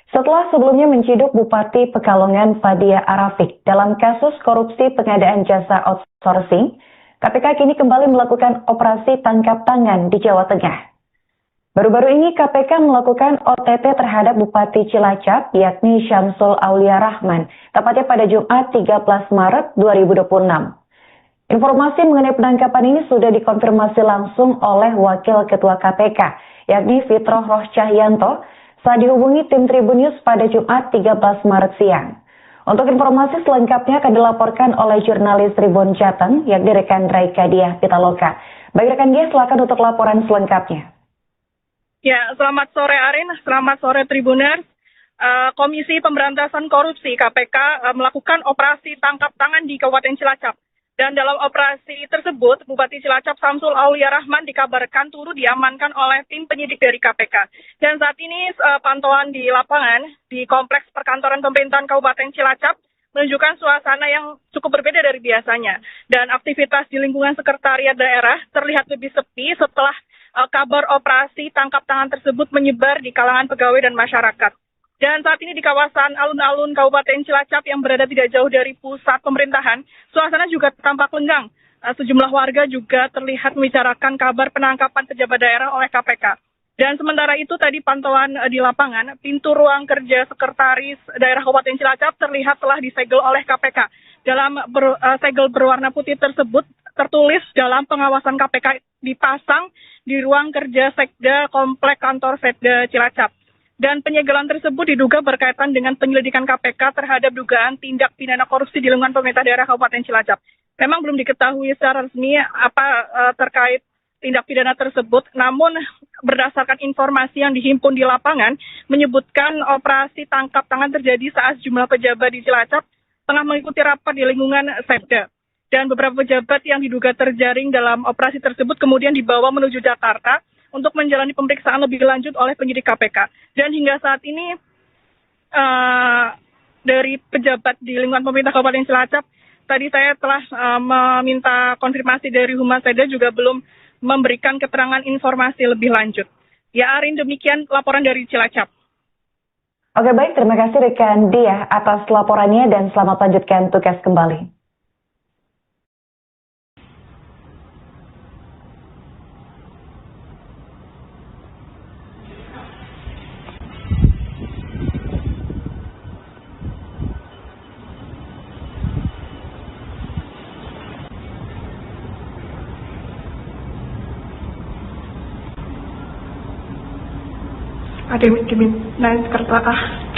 Setelah sebelumnya menciduk Bupati Pekalongan Fadia Arafik dalam kasus korupsi pengadaan jasa outsourcing, KPK kini kembali melakukan operasi tangkap tangan di Jawa Tengah. Baru-baru ini KPK melakukan OTT terhadap Bupati Cilacap yakni Syamsul Aulia Rahman, tepatnya pada Jumat 13 Maret 2026. Informasi mengenai penangkapan ini sudah dikonfirmasi langsung oleh Wakil Ketua KPK, yakni Fitroh Rohcahyanto, saat dihubungi tim Tribun News pada Jumat 13 Maret siang. Untuk informasi selengkapnya akan dilaporkan oleh jurnalis Tribun Jateng, yakni rekan Raika Diah Pitaloka. Baik rekan Diah, silakan untuk laporan selengkapnya. Ya, selamat sore Arin, selamat sore Tribuners. Komisi Pemberantasan Korupsi KPK melakukan operasi tangkap tangan di Kabupaten Cilacap. Dan dalam operasi tersebut, Bupati Cilacap Syamsul Aulia Rahman dikabarkan turut diamankan oleh tim penyidik dari KPK. Dan saat ini pantauan di lapangan di Kompleks Perkantoran Pemerintahan Kabupaten Cilacap menunjukkan suasana yang cukup berbeda dari biasanya. Dan aktivitas di lingkungan sekretariat daerah terlihat lebih sepi setelah kabar operasi tangkap tangan tersebut menyebar di kalangan pegawai dan masyarakat. Dan saat ini di kawasan alun-alun Kabupaten Cilacap yang berada tidak jauh dari pusat pemerintahan, suasana juga tampak lenggang. Sejumlah warga juga terlihat membicarakan kabar penangkapan pejabat daerah oleh KPK. Dan sementara itu tadi pantauan di lapangan, pintu ruang kerja sekretaris daerah Kabupaten Cilacap terlihat telah disegel oleh KPK. Dalam segel berwarna putih tersebut tertulis dalam pengawasan KPK dipasang di ruang kerja Sekda Komplek Kantor Sekda Cilacap. Dan penyegelan tersebut diduga berkaitan dengan penyelidikan KPK terhadap dugaan tindak pidana korupsi di lingkungan pemerintah daerah Kabupaten Cilacap. Memang belum diketahui secara resmi apa terkait tindak pidana tersebut, namun berdasarkan informasi yang dihimpun di lapangan, menyebutkan operasi tangkap tangan terjadi saat sejumlah pejabat di Cilacap tengah mengikuti rapat di lingkungan Sekda. Dan beberapa pejabat yang diduga terjaring dalam operasi tersebut kemudian dibawa menuju Jakarta untuk menjalani pemeriksaan lebih lanjut oleh penyidik KPK. Dan hingga saat ini dari pejabat di lingkungan pemerintah Kabupaten Cilacap, tadi saya telah meminta konfirmasi dari Humas Sekda juga belum memberikan keterangan informasi lebih lanjut. Ya Arin, demikian laporan dari Cilacap. Oke baik, terima kasih rekan Diah atas laporannya dan selamat lanjutkan tugas kembali. Ada yang dimintain sekretariat.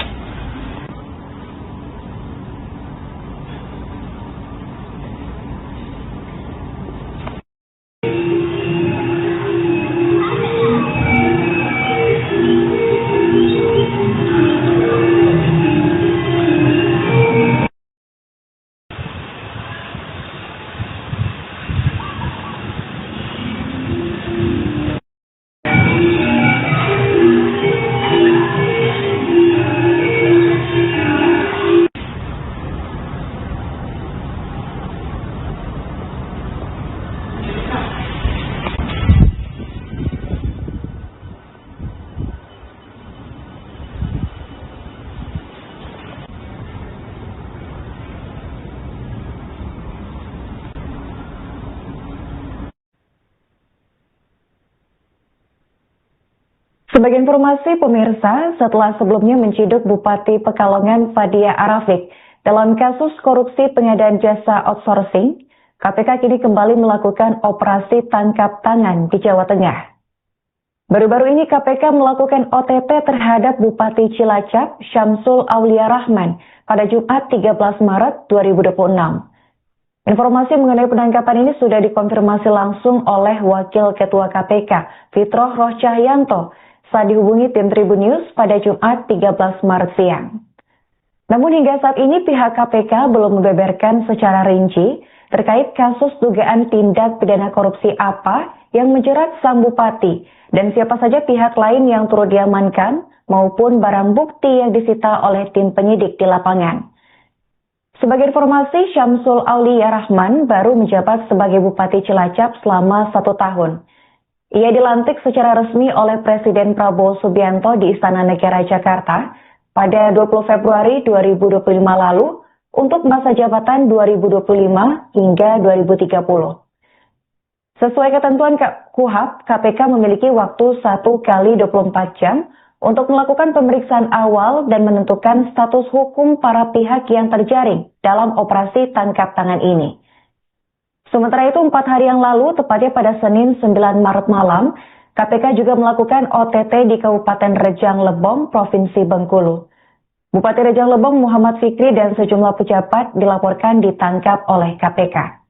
Sebagai informasi pemirsa, setelah sebelumnya menciduk Bupati Pekalongan Fadia Arafik dalam kasus korupsi pengadaan jasa outsourcing, KPK kini kembali melakukan operasi tangkap tangan di Jawa Tengah. Baru-baru ini KPK melakukan OTT terhadap Bupati Cilacap Syamsul Aulia Rahman pada Jumat 13 Maret 2026. Informasi mengenai penangkapan ini sudah dikonfirmasi langsung oleh Wakil Ketua KPK Fitroh Rohcahyanto saat dihubungi tim Tribun News pada Jumat 13 Maret siang. Namun hingga saat ini pihak KPK belum membeberkan secara rinci terkait kasus dugaan tindak pidana korupsi apa yang menjerat sang bupati dan siapa saja pihak lain yang turut diamankan maupun barang bukti yang disita oleh tim penyidik di lapangan. Sebagai informasi, Syamsul Aulia Rahman baru menjabat sebagai Bupati Cilacap selama 1 tahun. Ia dilantik secara resmi oleh Presiden Prabowo Subianto di Istana Negara Jakarta pada 20 Februari 2025 lalu untuk masa jabatan 2025 hingga 2030. Sesuai ketentuan KUHP, KPK memiliki waktu 1 kali 24 jam untuk melakukan pemeriksaan awal dan menentukan status hukum para pihak yang terjaring dalam operasi tangkap tangan ini. Sementara itu 4 hari yang lalu, tepatnya pada Senin 9 Maret malam, KPK juga melakukan OTT di Kabupaten Rejang Lebong, Provinsi Bengkulu. Bupati Rejang Lebong Muhammad Fikri dan sejumlah pejabat dilaporkan ditangkap oleh KPK.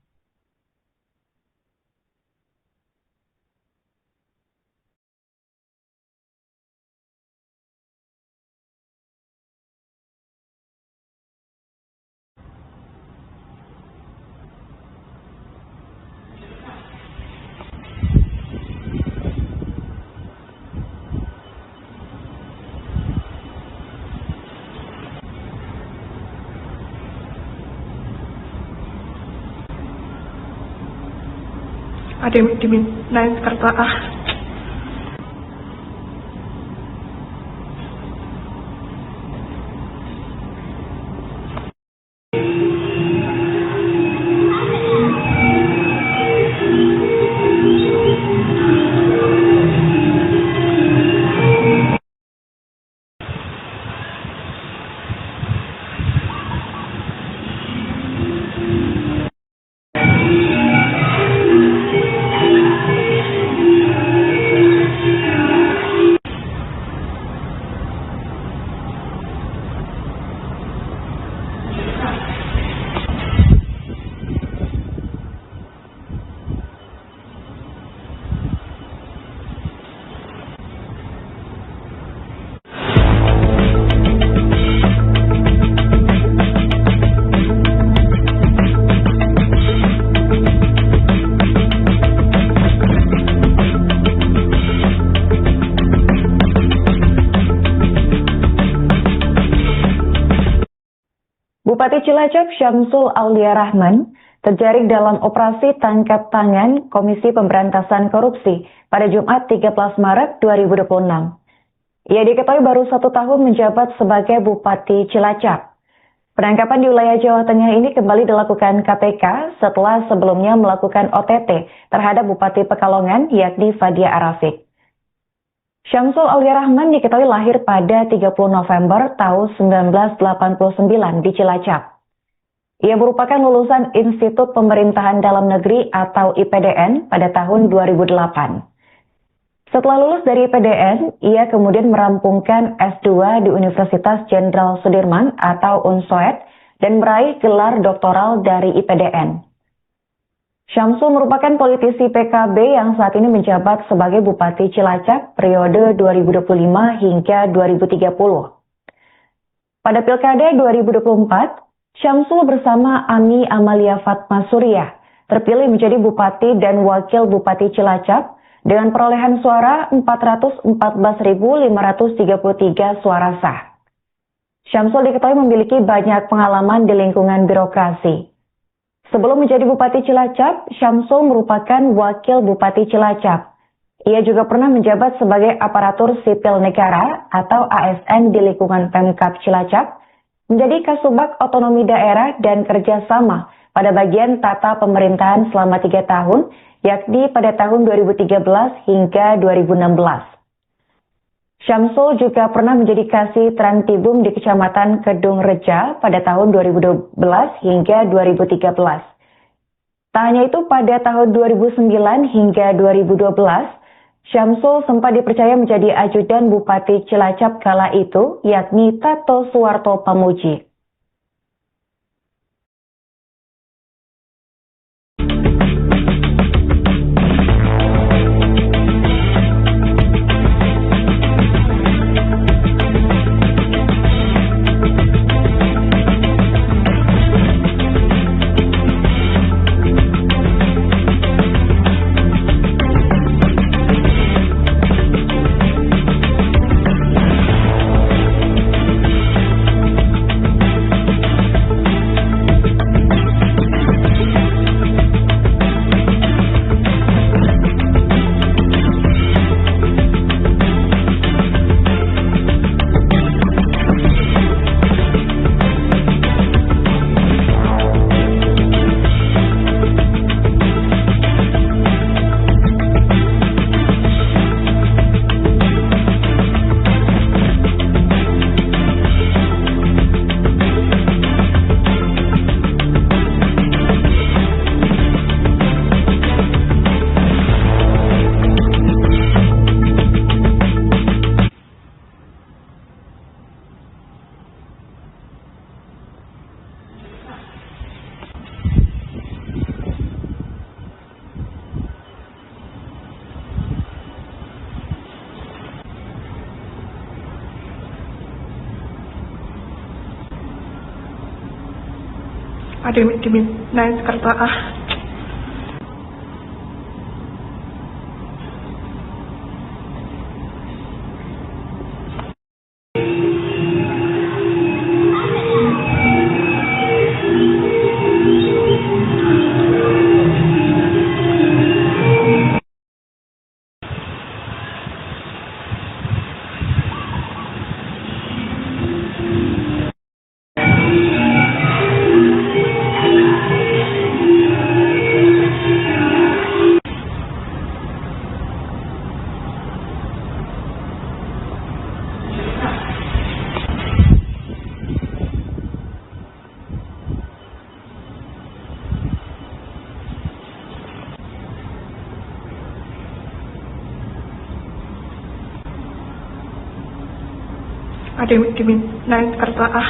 Ada yang dimintain kertas. Bupati Cilacap Syamsul Aulia Rahman terjaring dalam operasi tangkap tangan Komisi Pemberantasan Korupsi pada Jumat 13 Maret 2026. Ia diketahui baru 1 tahun menjabat sebagai Bupati Cilacap. Penangkapan di wilayah Jawa Tengah ini kembali dilakukan KPK setelah sebelumnya melakukan OTT terhadap Bupati Pekalongan yakni Fadia Arafik. Syamsul Aulia Rahman diketahui lahir pada 30 November tahun 1989 di Cilacap. Ia merupakan lulusan Institut Pemerintahan Dalam Negeri atau IPDN pada tahun 2008. Setelah lulus dari IPDN, ia kemudian merampungkan S2 di Universitas Jenderal Sudirman atau UNSOED dan meraih gelar doktoral dari IPDN. Syamsul merupakan politisi PKB yang saat ini menjabat sebagai Bupati Cilacap periode 2025 hingga 2030. Pada Pilkada 2024, Syamsul bersama Ami Amalia Fatma Surya terpilih menjadi Bupati dan Wakil Bupati Cilacap dengan perolehan suara 414.533 suara sah. Syamsul diketahui memiliki banyak pengalaman di lingkungan birokrasi. Sebelum menjadi Bupati Cilacap, Syamsul merupakan Wakil Bupati Cilacap. Ia juga pernah menjabat sebagai aparatur sipil negara atau ASN di lingkungan Pemkab Cilacap, menjadi Kasubag Otonomi Daerah dan Kerjasama pada bagian tata pemerintahan selama 3 tahun, yakni pada tahun 2013 hingga 2016. Syamsul juga pernah menjadi Kasih Trantibum di Kecamatan Kedung Reja pada tahun 2012 hingga 2013. Tak hanya itu, pada tahun 2009 hingga 2012, Syamsul sempat dipercaya menjadi ajudan Bupati Cilacap kala itu, yakni Tato Suwarto Pamuji. Ada naik kereta ah. Ada naik kereta ah.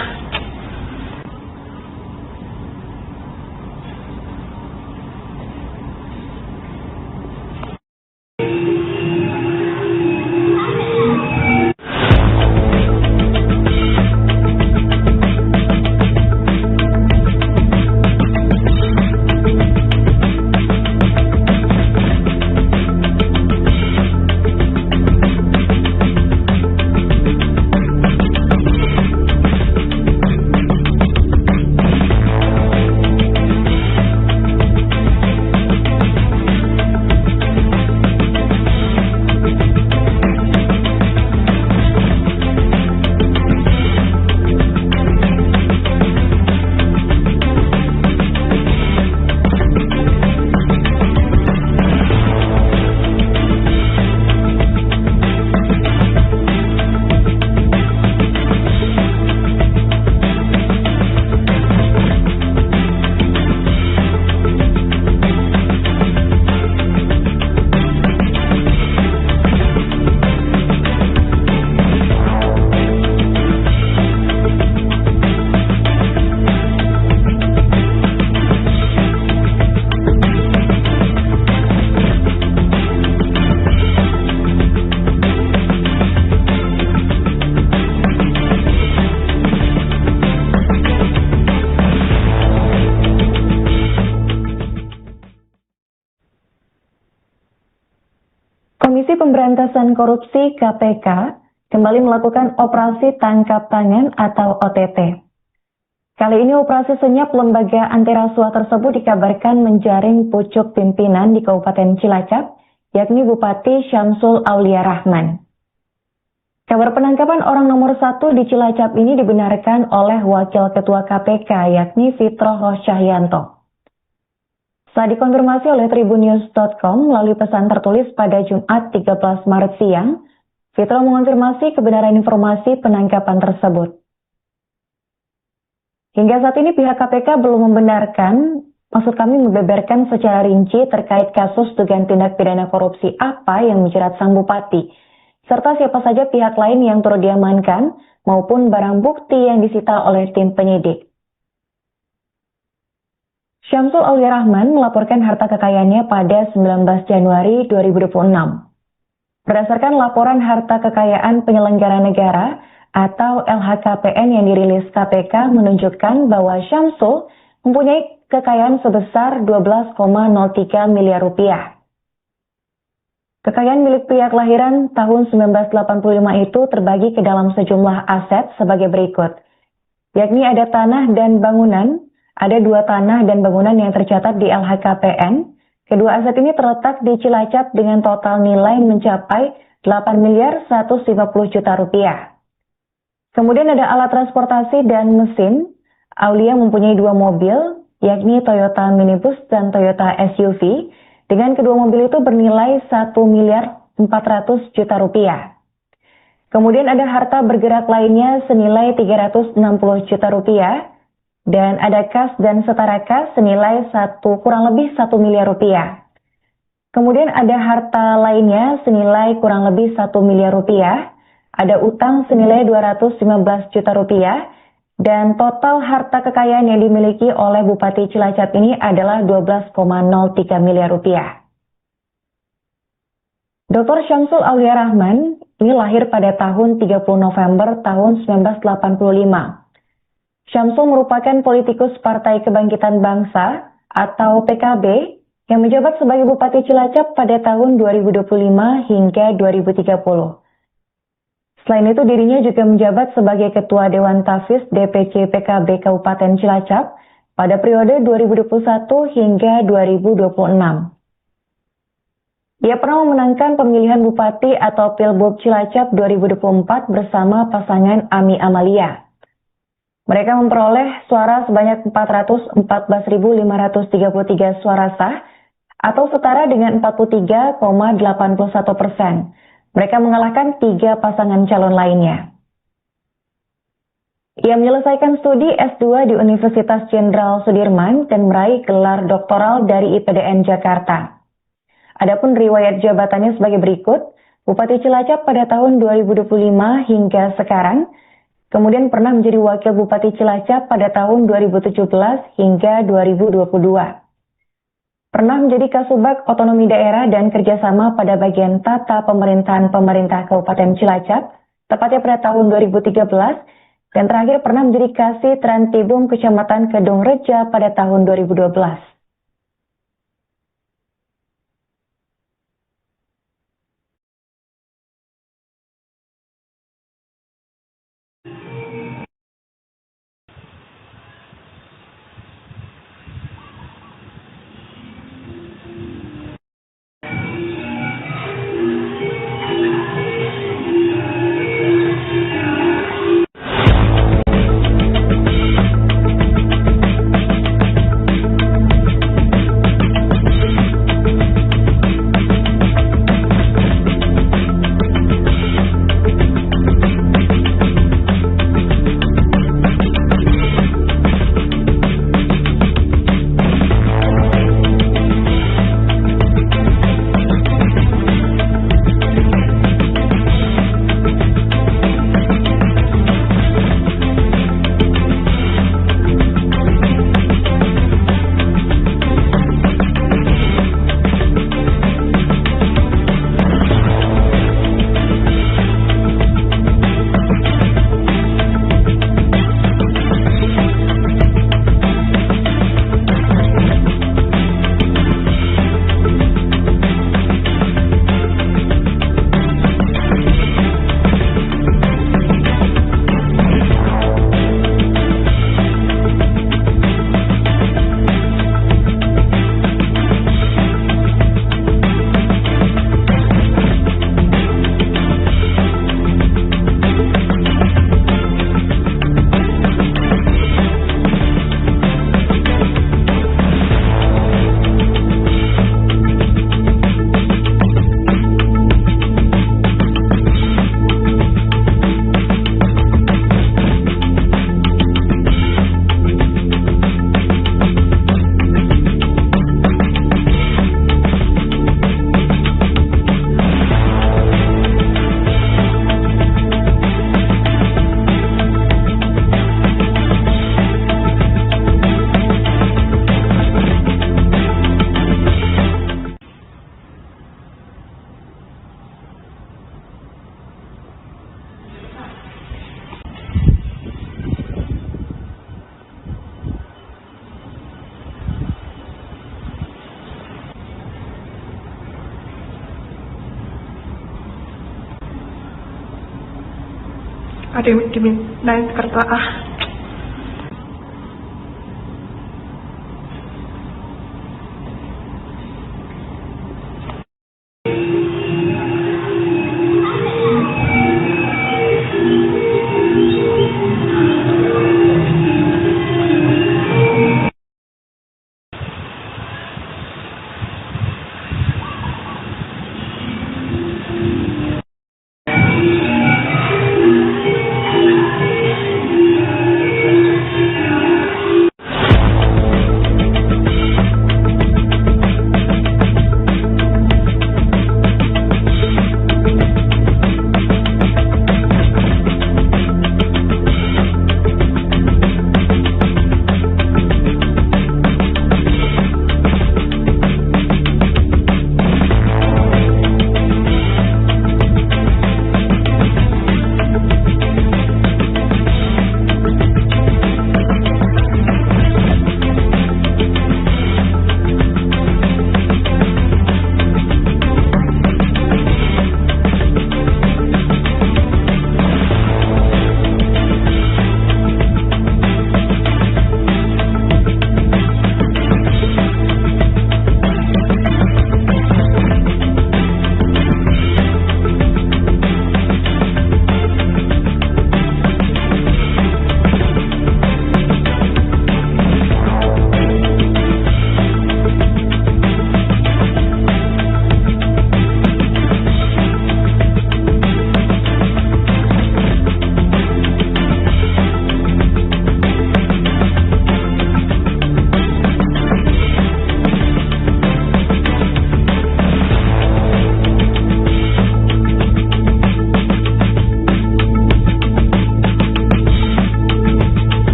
Komisi Pemberantasan Korupsi (KPK) kembali melakukan operasi tangkap tangan atau OTT. Kali ini operasi senyap lembaga anti rasuah tersebut dikabarkan menjaring pucuk pimpinan di Kabupaten Cilacap, yakni Bupati Syamsul Aulia Rahman. Kabar penangkapan orang nomor 1 di Cilacap ini dibenarkan oleh Wakil Ketua KPK, yakni Fitroh Rosyahyanto. Saat dikonfirmasi oleh tribunnews.com melalui pesan tertulis pada Jumat 13 Maret siang, Fitro mengonfirmasi kebenaran informasi penangkapan tersebut. Hingga saat ini pihak KPK belum membeberkan secara rinci terkait kasus dugaan tindak pidana korupsi apa yang menjerat sang bupati, serta siapa saja pihak lain yang turut diamankan maupun barang bukti yang disita oleh tim penyidik. Syamsul Aulia Rahman melaporkan harta kekayaannya pada 19 Januari 2026. Berdasarkan laporan harta kekayaan penyelenggara negara atau LHKPN yang dirilis KPK menunjukkan bahwa Syamsul mempunyai kekayaan sebesar 12,03 miliar rupiah. Kekayaan milik pria kelahiran tahun 1985 itu terbagi ke dalam sejumlah aset sebagai berikut, yakni ada tanah dan bangunan. Ada 2 tanah dan bangunan yang tercatat di LHKPN. Kedua aset ini terletak di Cilacap dengan total nilai mencapai 8 miliar 150 juta rupiah. Kemudian ada alat transportasi dan mesin. Aulia mempunyai 2 mobil, yakni Toyota Minibus dan Toyota SUV. Dengan kedua mobil itu bernilai 1 miliar 400 juta rupiah. Kemudian ada harta bergerak lainnya senilai 360 juta rupiah. Dan ada kas dan setara kas senilai kurang lebih 1 miliar rupiah. Kemudian ada harta lainnya senilai kurang lebih 1 miliar rupiah. Ada utang senilai 215 juta rupiah. Dan total harta kekayaan yang dimiliki oleh Bupati Cilacap ini adalah 12,03 miliar rupiah. Dr. Syamsul Aulia Rahman ini lahir pada tahun 30 November tahun 1985. Syamsul merupakan politikus Partai Kebangkitan Bangsa atau PKB yang menjabat sebagai Bupati Cilacap pada tahun 2025 hingga 2030. Selain itu, dirinya juga menjabat sebagai Ketua Dewan Tafis DPC PKB Kabupaten Cilacap pada periode 2021 hingga 2026. Ia pernah memenangkan pemilihan Bupati atau Pilbub Cilacap 2024 bersama pasangan Ami Amalia. Mereka memperoleh suara sebanyak 414.533 suara sah atau setara dengan 43,81%. Mereka mengalahkan 3 pasangan calon lainnya. Ia menyelesaikan studi S2 di Universitas Jenderal Sudirman dan meraih gelar doktoral dari IPDN Jakarta. Adapun riwayat jabatannya sebagai berikut: Bupati Cilacap pada tahun 2025 hingga sekarang, kemudian pernah menjadi Wakil Bupati Cilacap pada tahun 2017 hingga 2022. Pernah menjadi Kasubag Otonomi Daerah dan Kerjasama pada bagian Tata Pemerintahan Pemerintah Kabupaten Cilacap, tepatnya pada tahun 2013, dan terakhir pernah menjadi Kasih Trantibum Kecamatan Kedung Reja pada tahun 2012. dimintain kertas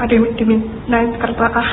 Ada dimintain kertas ah.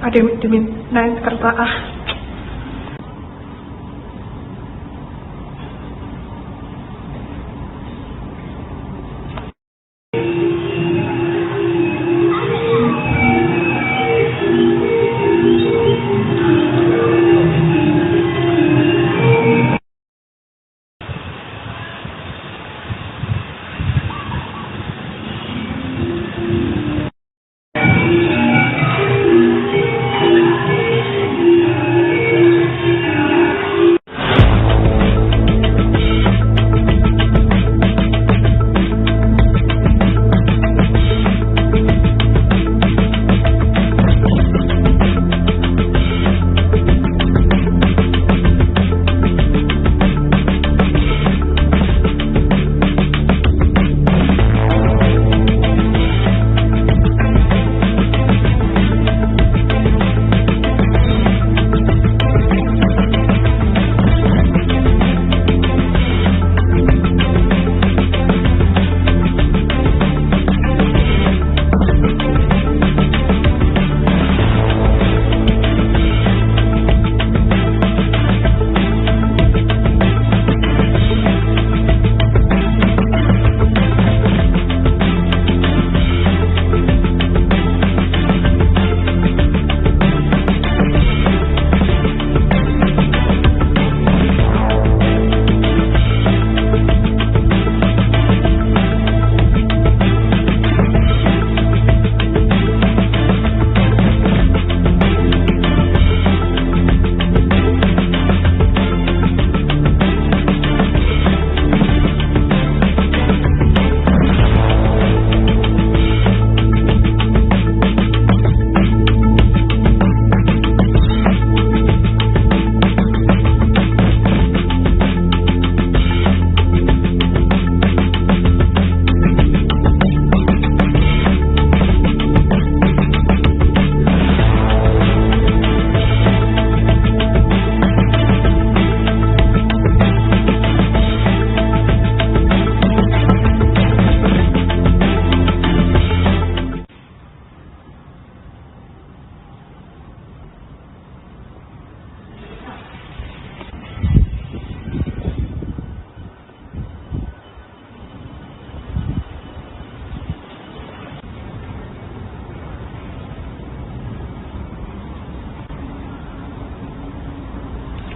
Ada dimintain kertas ah.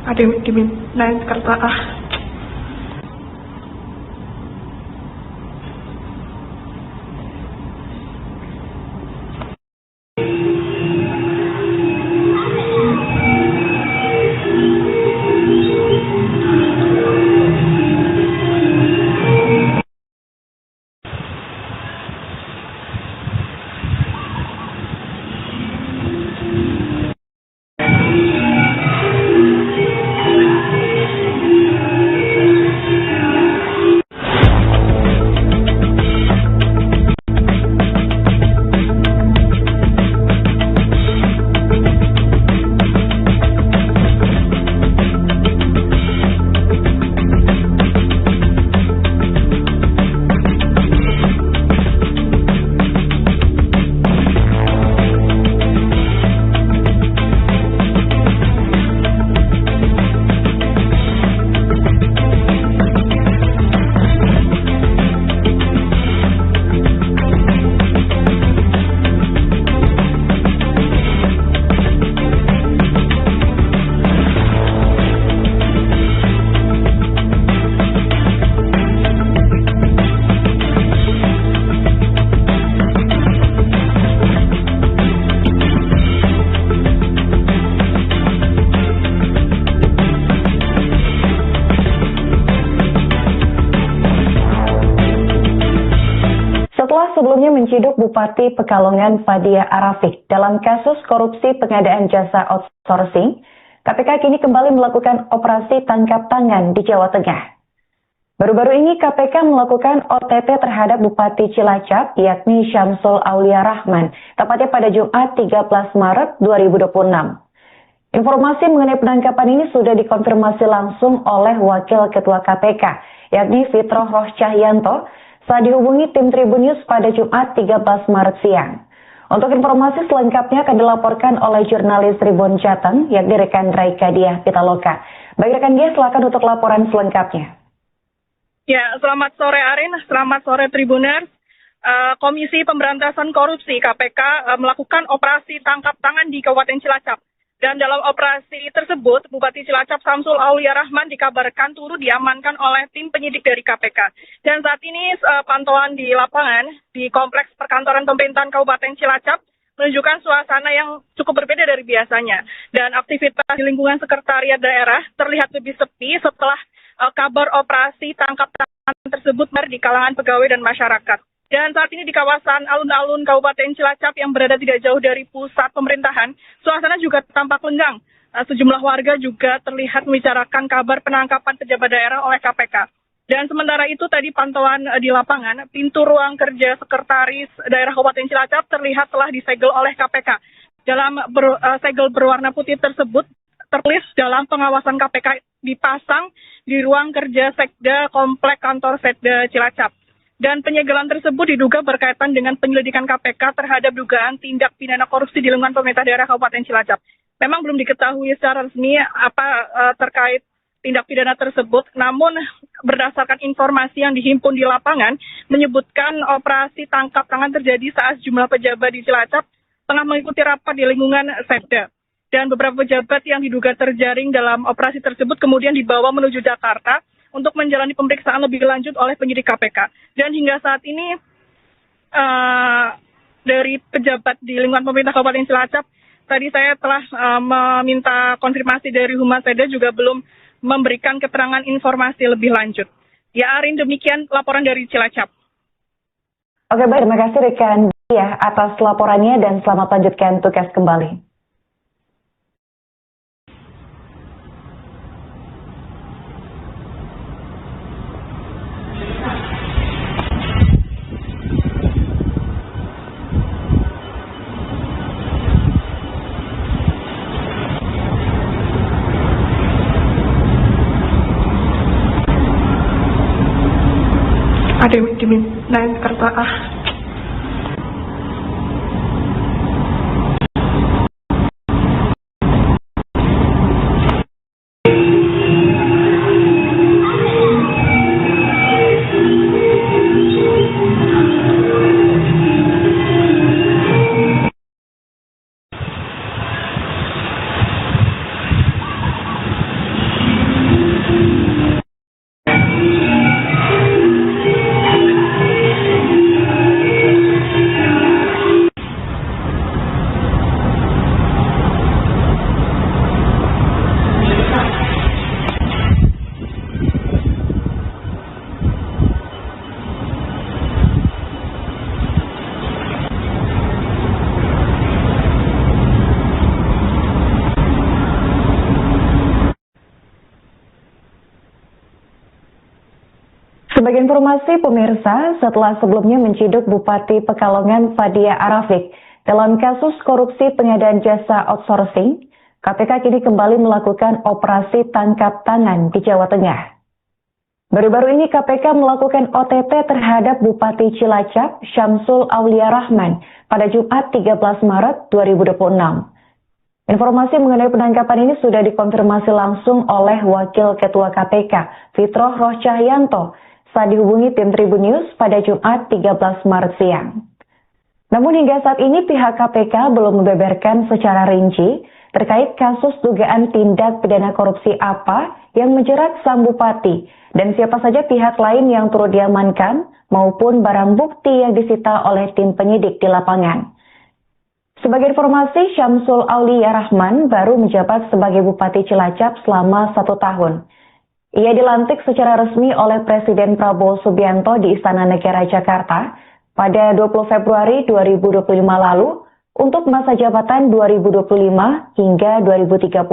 Ada yang dimintain kertas sebelumnya menciduk Bupati Pekalongan Fadia Arafik dalam kasus korupsi pengadaan jasa outsourcing, KPK kini kembali melakukan operasi tangkap tangan di Jawa Tengah. Baru-baru ini KPK melakukan OTT terhadap Bupati Cilacap, yakni Syamsul Aulia Rahman, tepatnya pada Jumat 13 Maret 2026. Informasi mengenai penangkapan ini sudah dikonfirmasi langsung oleh Wakil Ketua KPK, yakni Fitroh Roh Cahyanto, saat dihubungi tim Tribun News pada Jumat 13 Maret siang. Untuk informasi selengkapnya akan dilaporkan oleh jurnalis Tribun Jateng, yakni rekan Raika Diah Pitaloka. Baik rekan Diah, silakan untuk laporan selengkapnya. Ya, selamat sore Arin, selamat sore Tribuners. Komisi Pemberantasan Korupsi KPK melakukan operasi tangkap tangan di Kabupaten Cilacap. Dan dalam operasi tersebut, Bupati Cilacap Syamsul Aulia Rahman dikabarkan turut diamankan oleh tim penyidik dari KPK. Dan saat ini pantauan di lapangan di Kompleks Perkantoran Pemerintahan Kabupaten Cilacap menunjukkan suasana yang cukup berbeda dari biasanya. Dan aktivitas di lingkungan sekretariat daerah terlihat lebih sepi setelah kabar operasi tangkap tangan tersebut di kalangan pegawai dan masyarakat. Dan saat ini di kawasan alun-alun Kabupaten Cilacap yang berada tidak jauh dari pusat pemerintahan, suasana juga tampak lenggang. Sejumlah warga juga terlihat membicarakan kabar penangkapan pejabat daerah oleh KPK. Dan sementara itu tadi pantauan di lapangan, pintu ruang kerja sekretaris daerah Kabupaten Cilacap terlihat telah disegel oleh KPK. Dalam segel berwarna putih tersebut tertulis dalam pengawasan KPK dipasang di ruang kerja Sekda Komplek Kantor Sekda Cilacap. Dan penyegelan tersebut diduga berkaitan dengan penyelidikan KPK terhadap dugaan tindak pidana korupsi di lingkungan pemerintah daerah Kabupaten Cilacap. Memang belum diketahui secara resmi apa terkait tindak pidana tersebut, namun berdasarkan informasi yang dihimpun di lapangan, menyebutkan operasi tangkap tangan terjadi saat sejumlah pejabat di Cilacap tengah mengikuti rapat di lingkungan Sekda. Dan beberapa pejabat yang diduga terjaring dalam operasi tersebut kemudian dibawa menuju Jakarta untuk menjalani pemeriksaan lebih lanjut oleh penyidik KPK. Dan hingga saat ini dari pejabat di lingkungan pemerintah Kabupaten Cilacap, tadi saya telah meminta konfirmasi dari Humas Sekda juga belum memberikan keterangan informasi lebih lanjut. Ya Arin, demikian laporan dari Cilacap. Oke baik, terima kasih rekan Diah atas laporannya dan selamat lanjutkan tugas kembali. Ada yang dimintain kertas Sebagai informasi pemirsa, setelah sebelumnya menciduk Bupati Pekalongan Fadia Arafik dalam kasus korupsi pengadaan jasa outsourcing, KPK kini kembali melakukan operasi tangkap tangan di Jawa Tengah. Baru-baru ini KPK melakukan OTT terhadap Bupati Cilacap Syamsul Aulia Rahman pada Jumat 13 Maret 2026. Informasi mengenai penangkapan ini sudah dikonfirmasi langsung oleh Wakil Ketua KPK, Fitroh Rohcahyanto, saat dihubungi tim Tribun News pada Jumat 13 Maret siang. Namun hingga saat ini pihak KPK belum membeberkan secara rinci terkait kasus dugaan tindak pidana korupsi apa yang menjerat sang bupati dan siapa saja pihak lain yang turut diamankan maupun barang bukti yang disita oleh tim penyidik di lapangan. Sebagai informasi, Syamsul Aulia Rahman baru menjabat sebagai Bupati Cilacap selama 1 tahun. Ia dilantik secara resmi oleh Presiden Prabowo Subianto di Istana Negara Jakarta pada 20 Februari 2025 lalu untuk masa jabatan 2025 hingga 2030.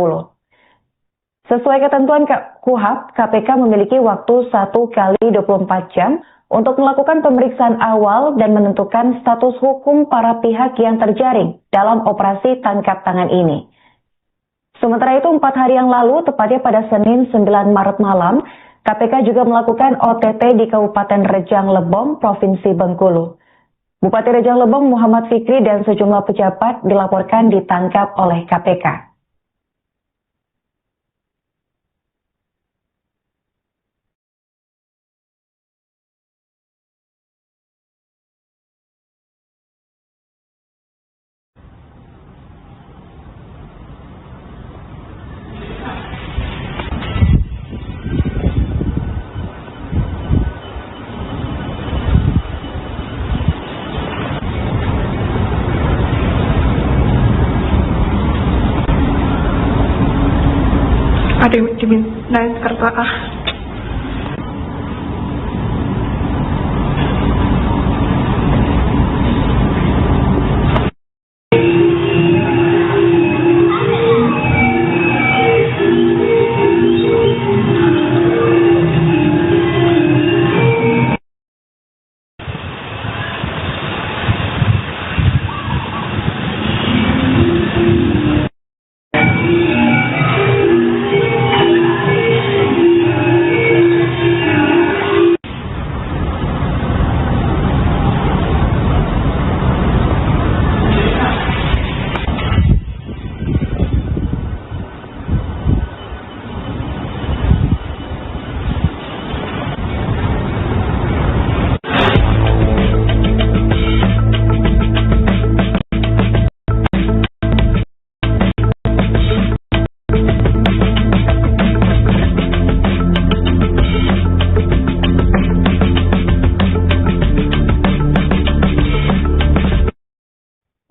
Sesuai ketentuan KUHP, KPK memiliki waktu 1 kali 24 jam untuk melakukan pemeriksaan awal dan menentukan status hukum para pihak yang terjaring dalam operasi tangkap tangan ini. Sementara itu 4 hari yang lalu, tepatnya pada Senin 9 Maret malam, KPK juga melakukan OTT di Kabupaten Rejang Lebong, Provinsi Bengkulu. Bupati Rejang Lebong Muhammad Fikri dan sejumlah pejabat dilaporkan ditangkap oleh KPK. Ada dimintain kertas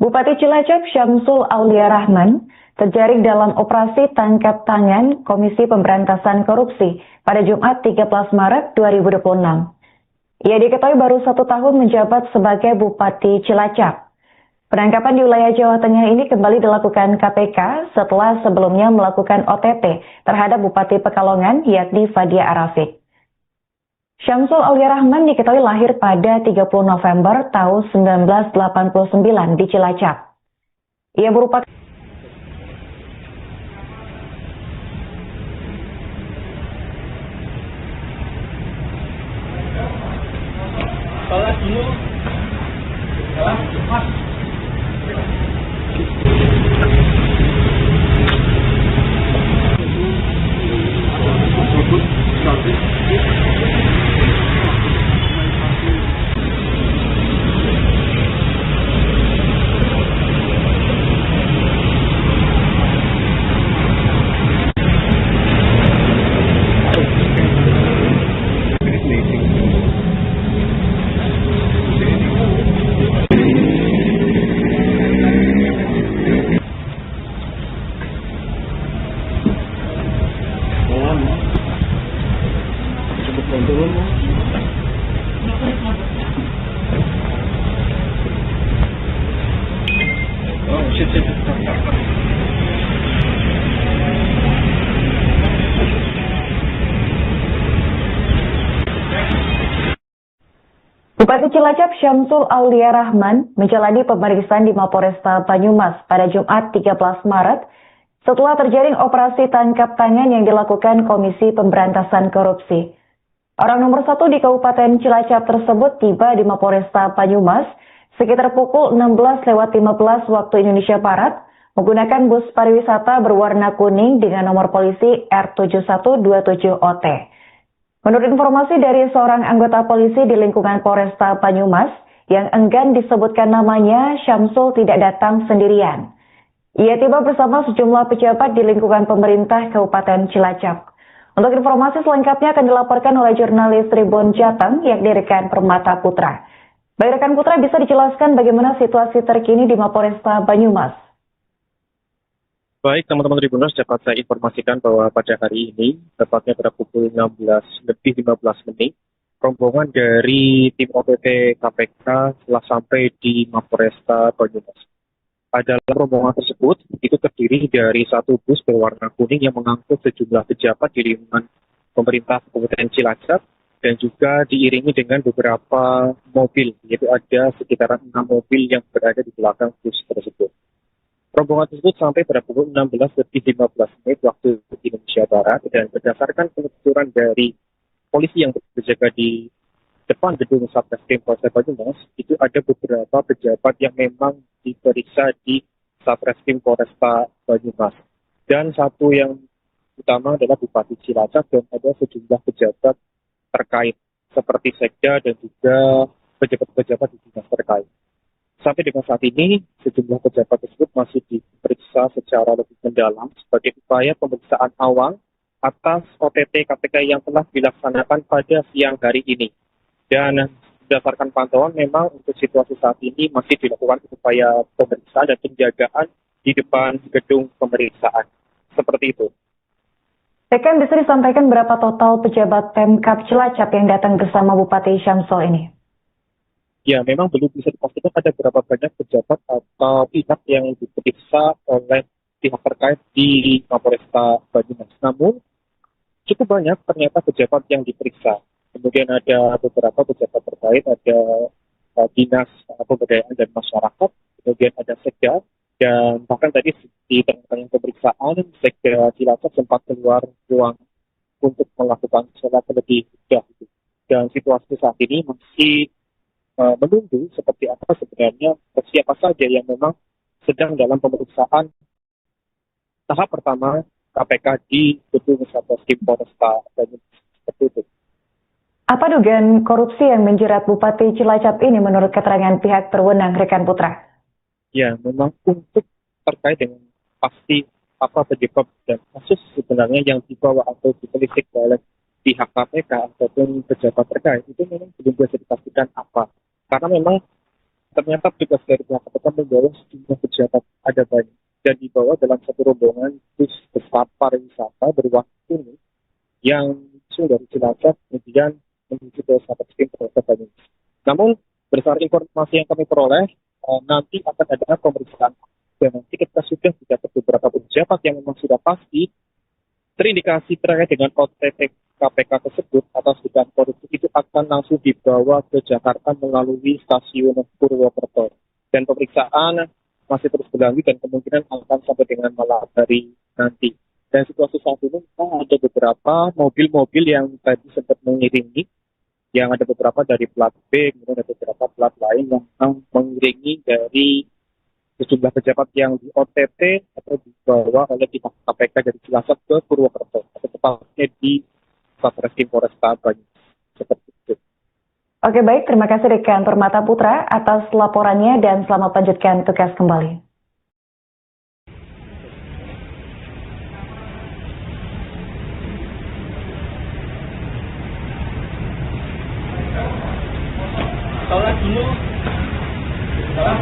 Bupati Cilacap Syamsul Aulia Rahman terjaring dalam operasi tangkap tangan Komisi Pemberantasan Korupsi pada Jumat 13 Maret 2026. Ia diketahui baru 1 tahun menjabat sebagai Bupati Cilacap. Penangkapan di wilayah Jawa Tengah ini kembali dilakukan KPK setelah sebelumnya melakukan OTT terhadap Bupati Pekalongan yakni Fadia Arafik. Syamsul Aulia Rahman diketahui lahir pada 30 November tahun 1989 di Cilacap. Ia merupakan Bupati Cilacap Syamsul Aulia Rahman menjalani pemeriksaan di Mapolresta Banyumas pada Jumat 13 Maret setelah terjaring operasi tangkap tangan yang dilakukan Komisi Pemberantasan Korupsi. Orang nomor 1 di Kabupaten Cilacap tersebut tiba di Mapolresta Banyumas sekitar pukul 16.15 waktu Indonesia Barat menggunakan bus pariwisata berwarna kuning dengan nomor polisi R7127OT. Menurut informasi dari seorang anggota polisi di lingkungan Polresta Banyumas yang enggan disebutkan namanya, Syamsul tidak datang sendirian. Ia tiba bersama sejumlah pejabat di lingkungan pemerintah Kabupaten Cilacap. Untuk informasi selengkapnya akan dilaporkan oleh jurnalis Tribun Jateng yakni rekan Permata Putra. Baik rekan Putra, bisa dijelaskan bagaimana situasi terkini di Mapolresta Banyumas? Baik, teman-teman Tribuners, dapat saya informasikan bahwa pada hari ini, tepatnya pada pukul 16:15, rombongan dari tim OPT KPK telah sampai di Mapolresta Banyumas. Dalam rombongan tersebut, itu terdiri dari satu bus berwarna kuning yang mengangkut sejumlah pejabat di lingkungan pemerintah Kabupaten Cilacap dan juga diiringi dengan beberapa mobil, yaitu ada sekitar 6 mobil yang berada di belakang bus tersebut. Rombongan tersebut sampai pada pukul 16:15 waktu Indonesia Barat dan berdasarkan penelusuran dari polisi yang berjaga di depan gedung Satreskrim Polres Banyumas, itu ada beberapa pejabat yang memang diperiksa di Satreskrim Polresta Banyumas. Dan satu yang utama adalah Bupati Cilacap dan ada sejumlah pejabat terkait seperti Sekda dan juga pejabat-pejabat di dinas terkait. Sampai dengan saat ini, sejumlah pejabat tersebut masih diperiksa secara lebih mendalam sebagai upaya pemeriksaan awal atas OTT KPK yang telah dilaksanakan pada siang hari ini. Dan berdasarkan pantauan, memang untuk situasi saat ini masih dilakukan upaya pemeriksaan dan penjagaan di depan gedung pemeriksaan. Seperti itu. Rekan, bisa disampaikan berapa total pejabat Pemkab Cilacap yang datang bersama Bupati Syamsul ini? Ya, memang belum bisa dipastikan ada berapa banyak pejabat atau pihak yang diperiksa oleh pihak terkait di Mapolresta Banyumas. Namun, cukup banyak ternyata pejabat yang diperiksa. Kemudian ada beberapa pejabat terkait, ada Dinas Pemberdayaan dan Masyarakat, kemudian ada Sekda, dan bahkan tadi di tengah-tengah pemeriksaan, Sekda Cilacap sempat keluar ruang untuk melakukan sholat lebih dahulu. Dan situasi saat ini masih menunggu seperti apa sebenarnya siapa saja yang memang sedang dalam pemeriksaan tahap pertama KPK di gedung Satreskrim Polresta Banyumas. Seperti itu. Apa dugaan korupsi yang menjerat Bupati Cilacap ini menurut keterangan pihak berwenang, rekan Putra? Ya, memang untuk terkait dengan pasti apa penyebab dan kasus sebenarnya yang dibawa atau ditelisik oleh pihak KPK ataupun pejabat terkait itu memang belum bisa dipastikan apa. Karena memang ternyata petugas dari pihak KPK membawa sejumlah pejabat ada banyak dan dibawa dalam satu rombongan bus besar pariwisata berwarna kuning yang langsung dari Cilacap kemudian menuju ke Satreskrim Polres Banyumas. Namun berdasarkan informasi yang kami peroleh, nanti akan ada pemeriksaan dan nanti kita sudah mendapat beberapa pejabat yang memang sudah pasti terindikasi terkait dengan OTT KPK tersebut atas dugaan korupsi itu akan langsung dibawa ke Jakarta melalui stasiun Purwokerto. Dan pemeriksaan masih terus berlanjut dan kemungkinan akan sampai dengan malam hari nanti. Dan situasi saat ini ada beberapa mobil-mobil yang tadi sempat mengiringi, yang ada beberapa dari plat B, kemudian ada beberapa plat lain yang mengiringi dari sejumlah pejabat yang di OTT atau dibawa oleh pihak KPK dari Cilacap ke Purwokerto, atau tepatnya di Satreskrim Polresta Banyumas. Seperti itu. Oke, baik. Terima kasih rekan Permata Putra atas laporannya dan selamat lanjutkan tugas kembali. Sholat dulu. Sholat.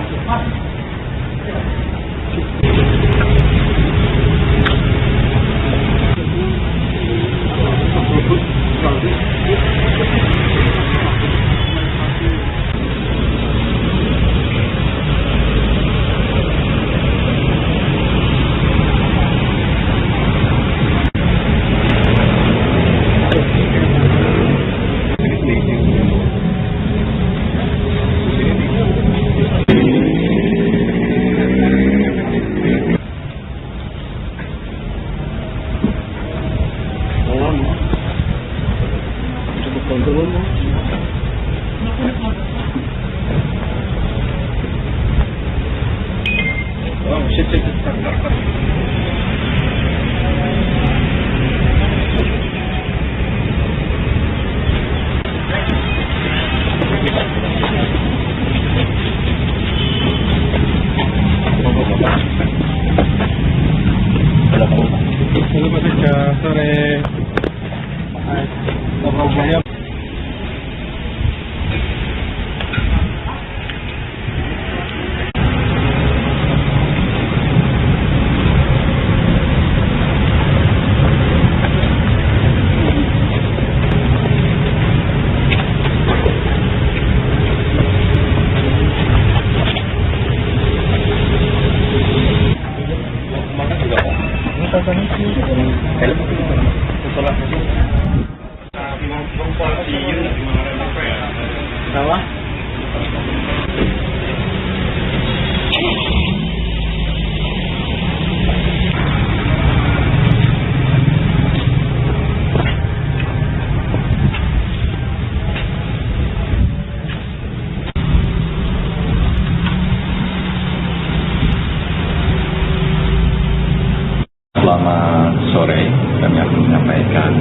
Selamat sore, kami akan menyampaikan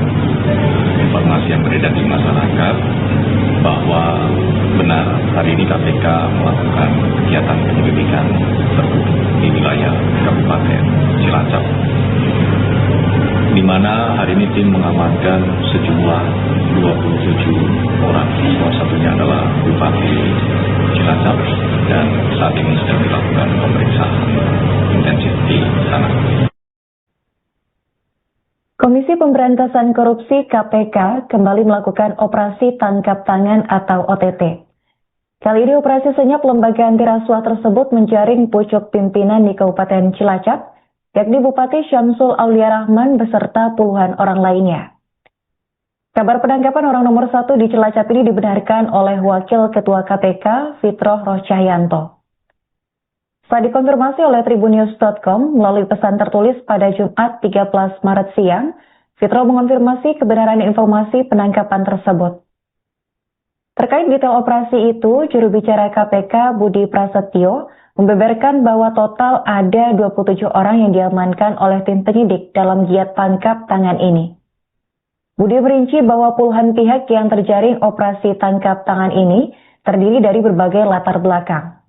informasi yang beredar di masyarakat bahwa benar hari ini KPK melakukan kegiatan penyelidikan di wilayah Kabupaten Cilacap, di mana hari ini tim mengamankan sejumlah 27 orang, salah satunya adalah Bupati Cilacap, dan saat ini sedang dilakukan pemeriksaan intensif di sana. Komisi Pemberantasan Korupsi KPK kembali melakukan operasi tangkap tangan atau OTT. Kali ini operasi senyap lembaga anti rasuah tersebut menjaring pucuk pimpinan di Kabupaten Cilacap, yakni Bupati Syamsul Aulia Rahman beserta puluhan orang lainnya. Kabar penangkapan orang nomor 1 di Cilacap ini dibenarkan oleh Wakil Ketua KPK Fitroh Rohcahyanto. Saat dikonfirmasi oleh tribunnews.com melalui pesan tertulis pada Jumat 13 Maret siang, Fitroh mengonfirmasi kebenaran informasi penangkapan tersebut. Terkait detail operasi itu, juru bicara KPK Budi Prasetyo membeberkan bahwa total ada 27 orang yang diamankan oleh tim penyidik dalam giat tangkap tangan ini. Budi merinci bahwa puluhan pihak yang terjaring operasi tangkap tangan ini terdiri dari berbagai latar belakang.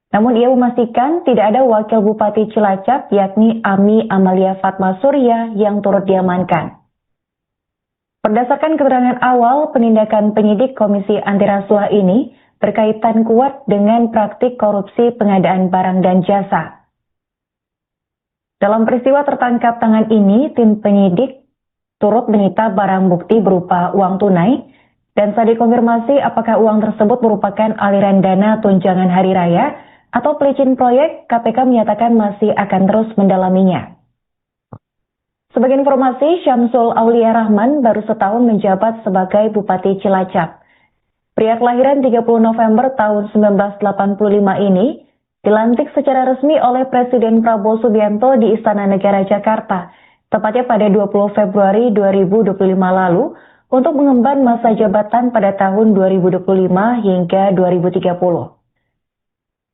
Namun ia memastikan tidak ada wakil Bupati Cilacap yakni Ami Amalia Fatma Surya yang turut diamankan. Berdasarkan keterangan awal, penindakan penyidik Komisi Anti Rasuah ini berkaitan kuat dengan praktik korupsi pengadaan barang dan jasa. Dalam peristiwa tertangkap tangan ini, tim penyidik turut menyita barang bukti berupa uang tunai, dan saat dikonfirmasi apakah uang tersebut merupakan aliran dana tunjangan hari raya atau pelicin proyek, KPK menyatakan masih akan terus mendalaminya. Sebagai informasi, Syamsul Aulia Rahman baru setahun menjabat sebagai Bupati Cilacap. Pria kelahiran 30 November tahun 1985 ini dilantik secara resmi oleh Presiden Prabowo Subianto di Istana Negara Jakarta, tepatnya pada 20 Februari 2025 lalu, untuk mengemban masa jabatan pada tahun 2025 hingga 2030.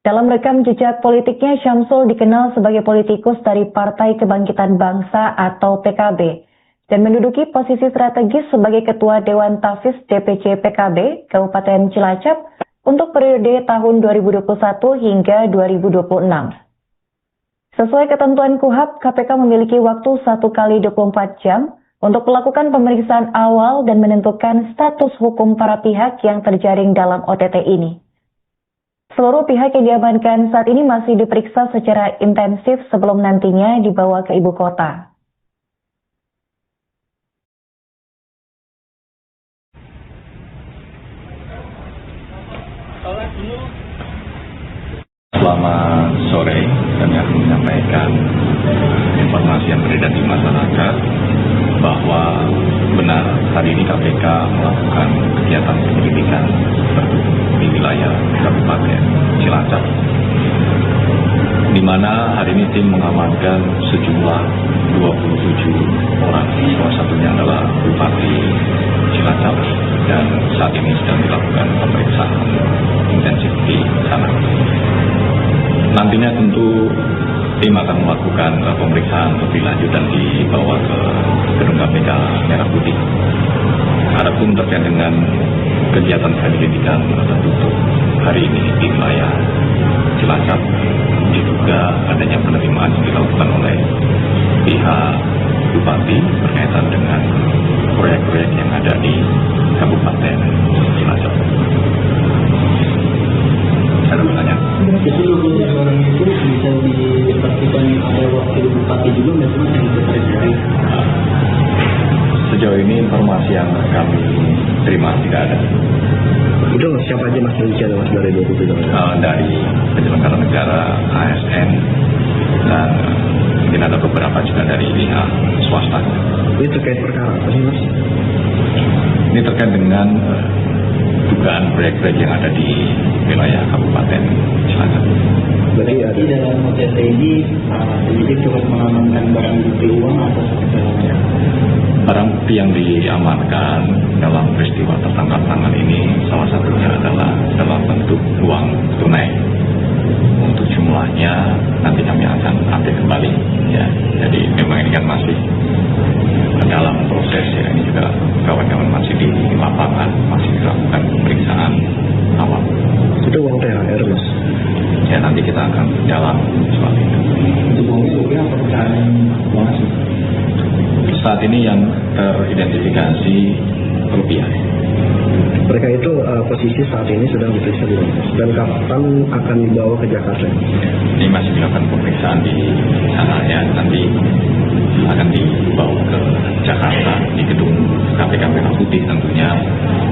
Dalam rekam jejak politiknya, Syamsul dikenal sebagai politikus dari Partai Kebangkitan Bangsa atau PKB dan menduduki posisi strategis sebagai Ketua Dewan Tafis DPC PKB Kabupaten Cilacap untuk periode tahun 2021 hingga 2026. Sesuai ketentuan KUHAP, KPK memiliki waktu 1 kali 24 jam untuk melakukan pemeriksaan awal dan menentukan status hukum para pihak yang terjaring dalam OTT ini. Seluruh pihak yang diamankan saat ini masih diperiksa secara intensif sebelum nantinya dibawa ke ibu kota. Selamat sore, kami akan menyampaikan informasi yang beredar di masyarakat bahwa benar hari ini KPK melakukan kegiatan penyelidikan di wilayah Kabupaten Cilacap, di mana hari ini tim mengamankan sejumlah 27 orang, salah satunya adalah Bupati Cilacap, dan saat ini sedang dilakukan pemeriksaan intensif di sana. Nantinya tentu tim akan melakukan pemeriksaan lebih lanjut dan dibawa ke gedung KPK Merah Putih. Adapun terkait dengan kegiatan penyelidikan tertutup hari ini di wilayah Cilacap, diduga adanya penerimaan yang dilakukan oleh pihak Bupati berkaitan dengan proyek-proyek yang ada di Kabupaten Cilacap. Ada pertanyaan? Itu 27 orang itu bisa dipastikan ada wakil bupati juga nggak cuma yang terjadi? Sejauh ini informasi yang kami terima tidak ada. Itu siapa aja mas yang bicara mas dari 27 orang? Dari penyelenggara negara, ASN, dan mungkin ada beberapa juga dari pihak swasta. Ini terkait perkara apa sih mas? Ini terkait dengan dugaan proyek-proyek yang ada di wilayah Kabupaten Cilacap. Berarti dalam OTT ini penyidik cukup mengamankan barang bukti uang atau seperti apa? Barang bukti yang diamankan dalam peristiwa tertangkap tangan ini salah satunya adalah dalam bentuk uang tunai. Untuk jumlahnya nanti kami akan update kembali ya. Jadi memang ini kan masih dalam proses ya, ini juga kawan-kawan masih di lapangan, masih dilakukan pemeriksaan awal. Itu uang THR, Mas? Ya nanti kita akan dalam soal itu. Untuk uangnya apa pecahan langsung? Saat ini yang teridentifikasi rupiah. Mereka itu posisi saat ini sedang diperiksa di mana? Dan kapan akan dibawa ke Jakarta? Ini masih dilakukan pemeriksaan di sana ya, nanti akan dibawa ke Jakarta di gedung KPK Merah Putih tentunya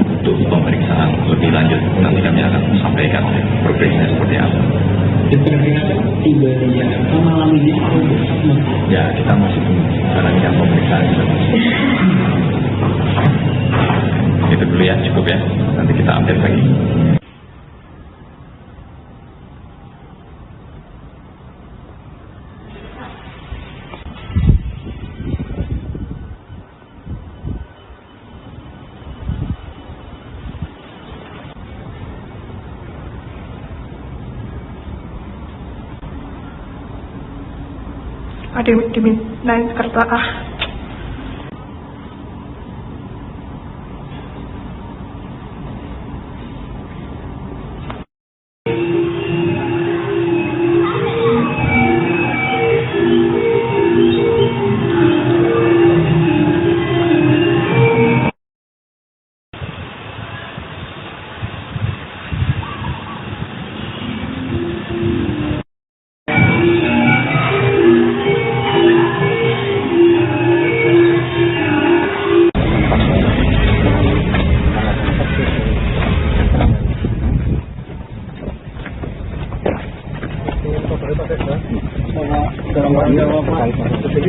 untuk pemeriksaan lebih lanjut. Nanti kami akan sampaikan progresnya seperti apa. Diperkirakan tiba di Jakarta malam ini atau besok? Ya kita masih tunggu karena ini kan pemeriksaan juga. Itu dulu ya, cukup ya. Nanti kita update lagi. Dimintain kertas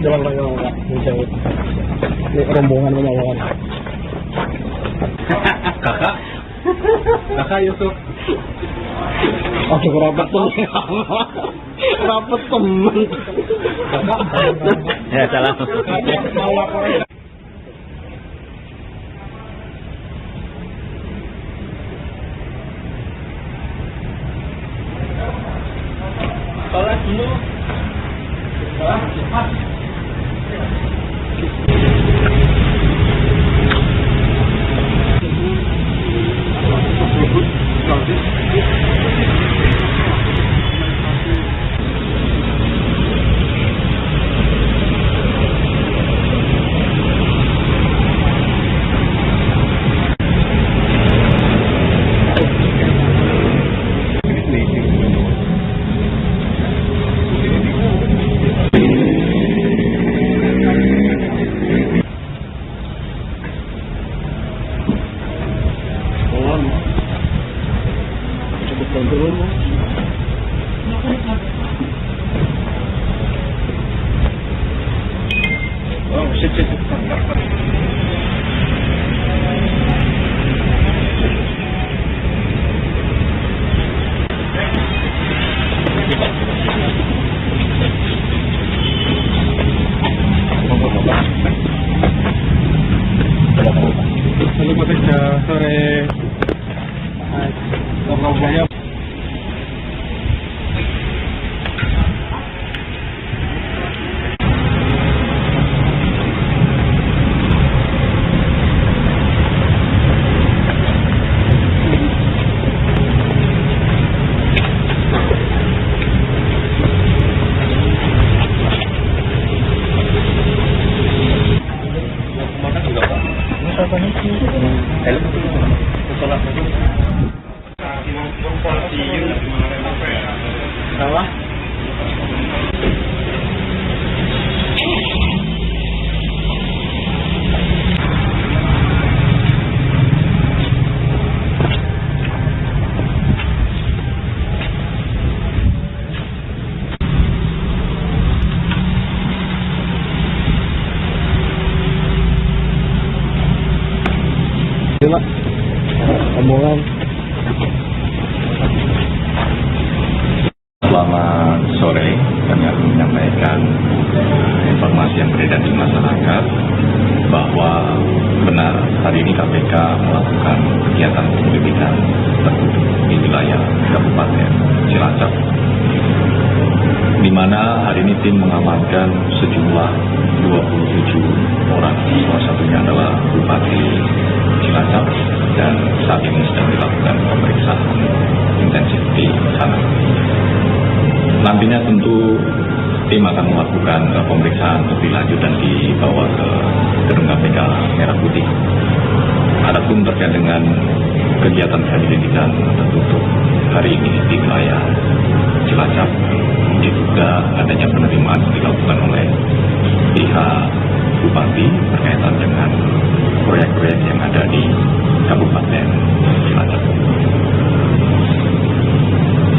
dalam rangka menjawab rombongan menyawakan. Kakak Yusuf. Oke, rapat temen. Rapat temen. Ya salah. Sholat dulu. Sholat cepat. Sore ngobrol rombongan. Selamat sore, kami akan menyampaikan informasi yang beredar di masyarakat bahwa benar hari ini KPK melakukan kegiatan penyelidikan tertutup di wilayah Kabupaten Cilacap, di mana tim mengamankan sejumlah 27 orang. Salah satunya adalah Bupati Cilacap dan saat ini sedang dilakukan pemeriksaan intensif di sana. Nantinya tentu tim akan melakukan pemeriksaan lebih lanjut dan dibawa ke gedung KPK Merah Putih. Adapun terkait dengan kegiatan penyelidikan tertutup hari ini di wilayah Cilacap, diduga adanya penerimaan dilakukan oleh pihak Bupati berkaitan dengan proyek-proyek yang ada di Kabupaten Cilacap.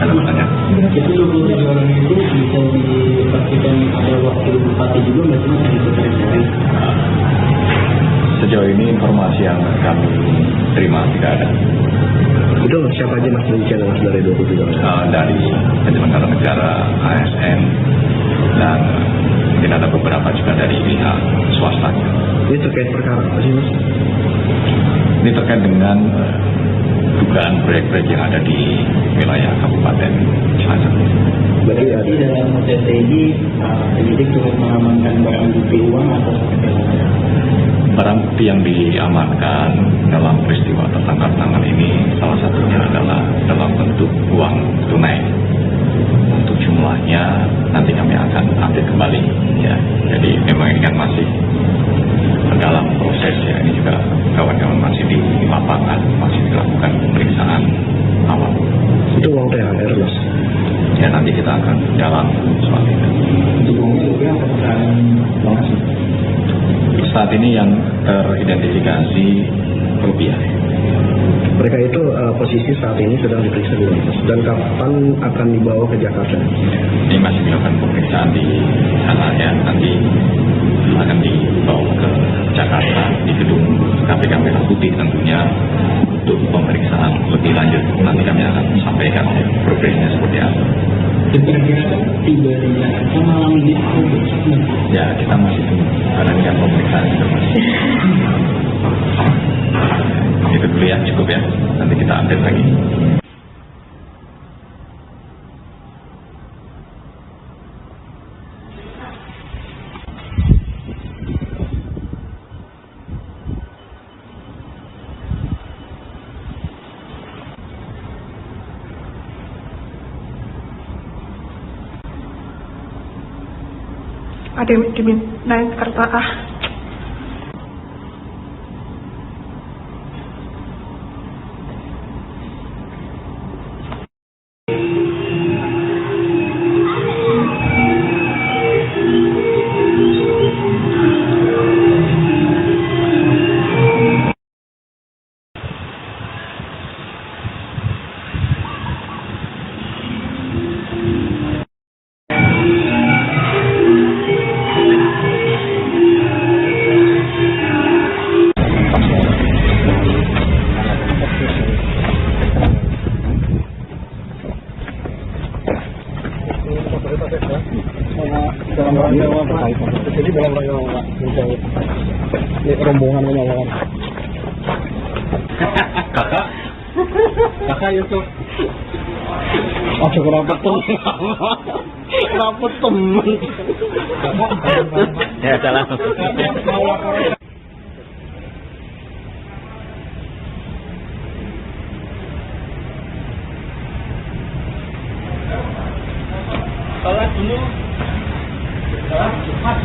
Ada pertanyaan? Jadi 27 orang itu bisa dipastikan ada wakil bupati juga nggak cuma dari sekretaris? Sejauh ini informasi yang kami terima tidak ada. Itu siapa aja mas rincian mas dari 27 orang? Dari penyelenggara negara, ASN, dan mungkin ada beberapa juga dari pihak swasta. Ini terkait perkara apa sih mas? Ini terkait dengan dugaan proyek-proyek yang ada di wilayah Kabupaten Cilacap. Berarti dalam OTT ini penyidik cukup mengamankan barang bukti uang atau seperti apa? Barang bukti yang diamankan dalam peristiwa tertangkap tangan ini salah satunya adalah dalam bentuk uang tunai. Untuk jumlahnya nanti kami akan update kembali ya. Jadi memang ini kan masih dalam proses ya. Ini juga kawan-kawan masih di lapangan, masih dilakukan pemeriksaan awal. Itu uang THR mas? Ya nanti kita akan jalan soal itu. Untuk uang itu apa pecahan langsung? Saat ini yang teridentifikasi rupiah. Mereka itu posisi saat ini sedang diperiksa di Lampung. Dan kapan akan dibawa ke Jakarta? Ini masih dilakukan pemeriksaan di sana ya. Nanti akan dibawa ke Jakarta di gedung KPK Merah Putih tentunya untuk pemeriksaan lebih lanjut. Nanti kami akan sampaikan progresnya seperti apa. Kira-kira tiba di Jakarta malam ini atau besok? Ya kita masih tunggu karena ini kan pemeriksaan juga masih. Itu dulu ya, cukup ya. Nanti kita update lagi. Ada yang dimintain kertas Jadi dalam rangka ini rombongan menyalakan. Kakak Yusuf. Aduh rapet temen. Rapet temen. Ya salah. Salah dulu. Salah cepat.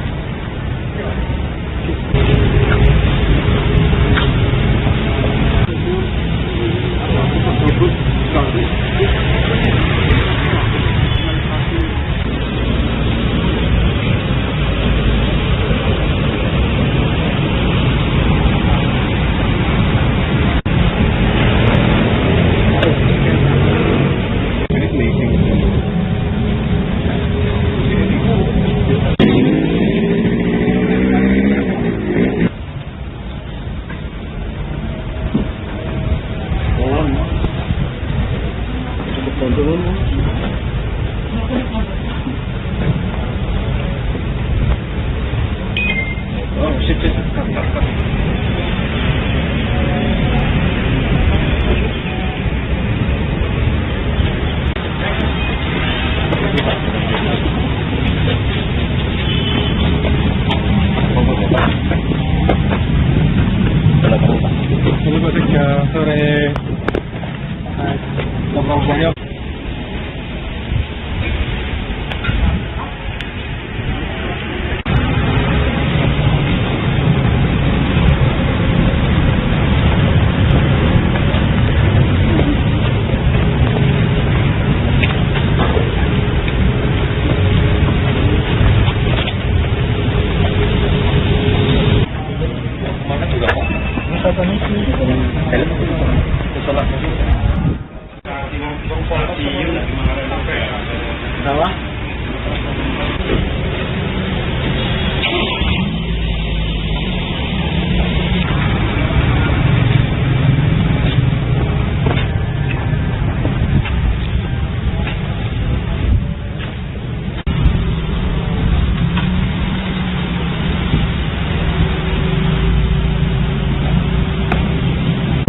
Salah.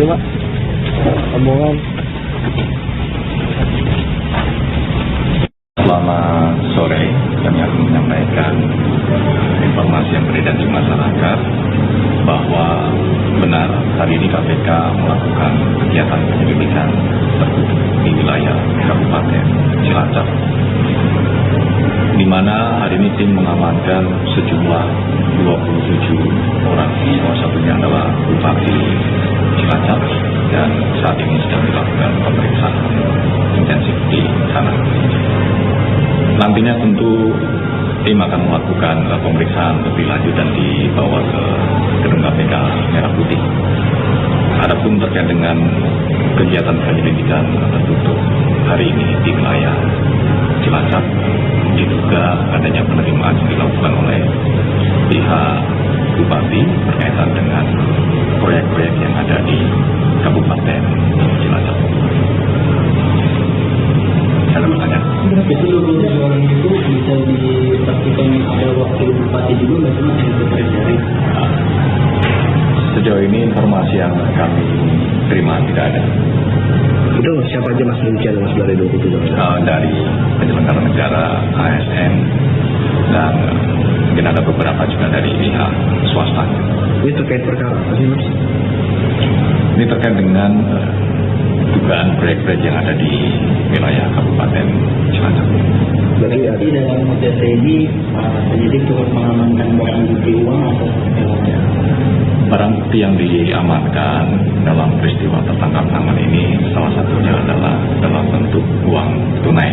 Pak, rombongan. Selamat sore, kami akan menyampaikan informasi yang beredar di masyarakat bahwa benar hari ini KPK melakukan kegiatan penyelidikan tertutup di wilayah Kabupaten Cilacap, di mana hari ini tim mengamankan sejumlah 27 orang, salah satunya adalah Bupati Cilacap, dan saat ini sedang dilakukan pemeriksaan intensif di sana. Nantinya tentu tim akan melakukan pemeriksaan lebih lanjut dan dibawa ke gedung KPK Merah Putih. Adapun terkait dengan kegiatan penyelidikan tertutup hari ini di wilayah Cilacap, diduga adanya penerimaan yang dilakukan oleh pihak Bupati berkaitan dengan proyek-proyek yang ada di Kabupaten Cilacap. Ada pertanyaan? Itu 27 orang itu bisa dipastikan ada wakil bupati juga nggak cuma yang sekretaris? Sejauh ini informasi yang kami terima tidak ada. Itu siapa aja Mas rincian Mas dari 27 orang? Dari penyelenggara negara, ASN, dan mungkin ada beberapa juga dari pihak swasta. Ini terkait perkara apa sih Mas? Ini terkait dengan dugaan proyek-proyek yang ada di wilayah Kabupaten Cilacap. Berarti dalam OTT ini penyidik cukup mengamankan barang bukti uang atau Barang bukti yang diamankan dalam peristiwa tertangkap tangan ini salah satunya adalah dalam bentuk uang tunai.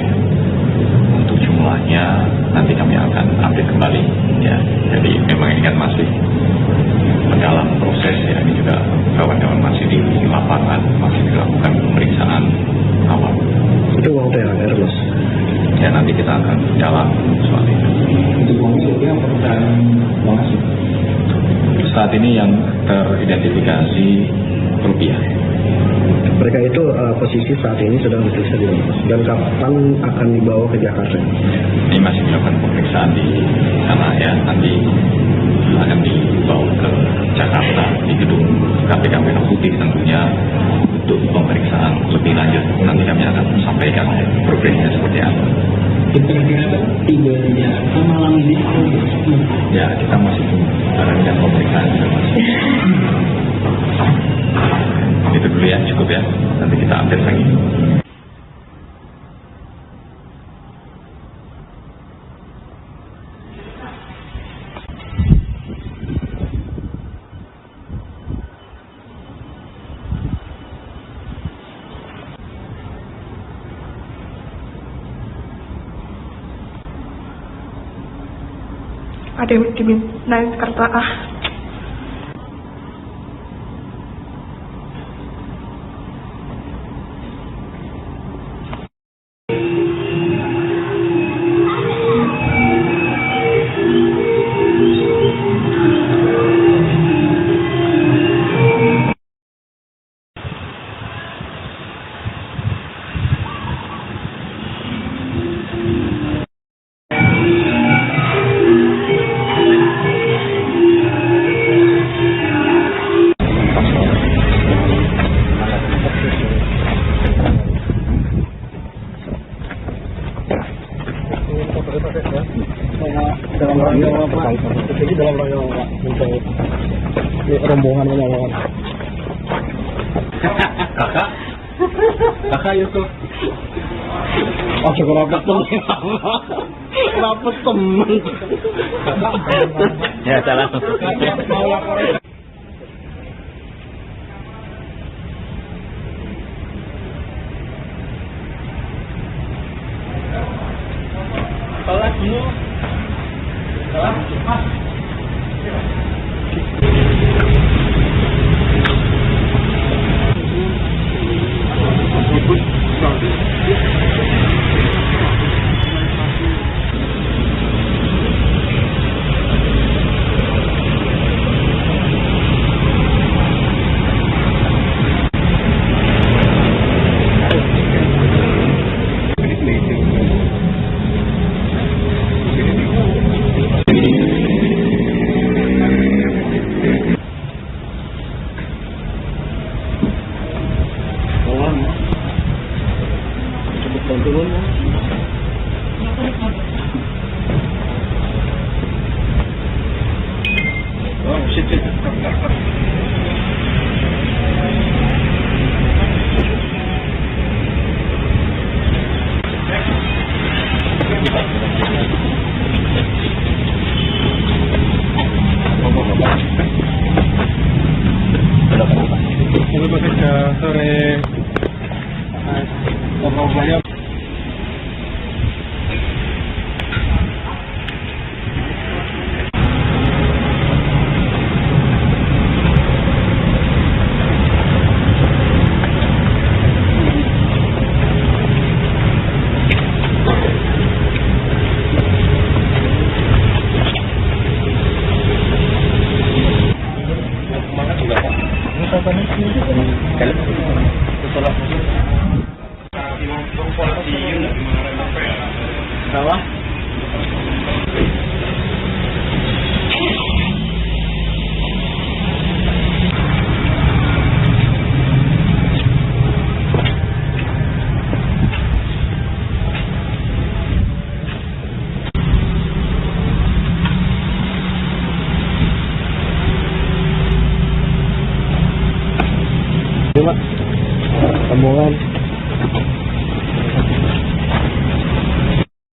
Untuk jumlahnya nanti kami akan update kembali, ya. Jadi memang ini kan masih dalam proses, ya. Ini juga kawan-kawan masih di lapangan, masih dilakukan pemeriksaan awal. Itu uang THR Mas? Ya, nanti kita akan jalan soal itu. untuk uang itu yang perusahaan uang asli? Saat ini yang teridentifikasi rupiah. Mereka itu posisi saat ini sedang diperiksa di mana Mas? Dan kapan akan dibawa ke Jakarta? Ini masih dilakukan pemeriksaan di sana, ya. Nanti akan dibawa ke Jakarta di gedung KPK Merah Putih tentunya untuk pemeriksaan lebih lanjut. Nanti kami akan sampaikan progresnya seperti apa. Diperkirakan tiba di Jakarta malam ini. Ya, kita masih menjalankan pemeriksaan juga, Mas. Itu dulu ya, cukup ya. Nanti kita update lagi. Ada yang dimintain kartu Dalam rangka apa? Jadi dalam rangka apa? Untuk rombongan menyalakan. Kakak Yusuf. Oh, kenapa temen? Kenapa temen? Ya, salah. Mau laporin. Salah dulu. Salah. Bawah. Pak, rombongan.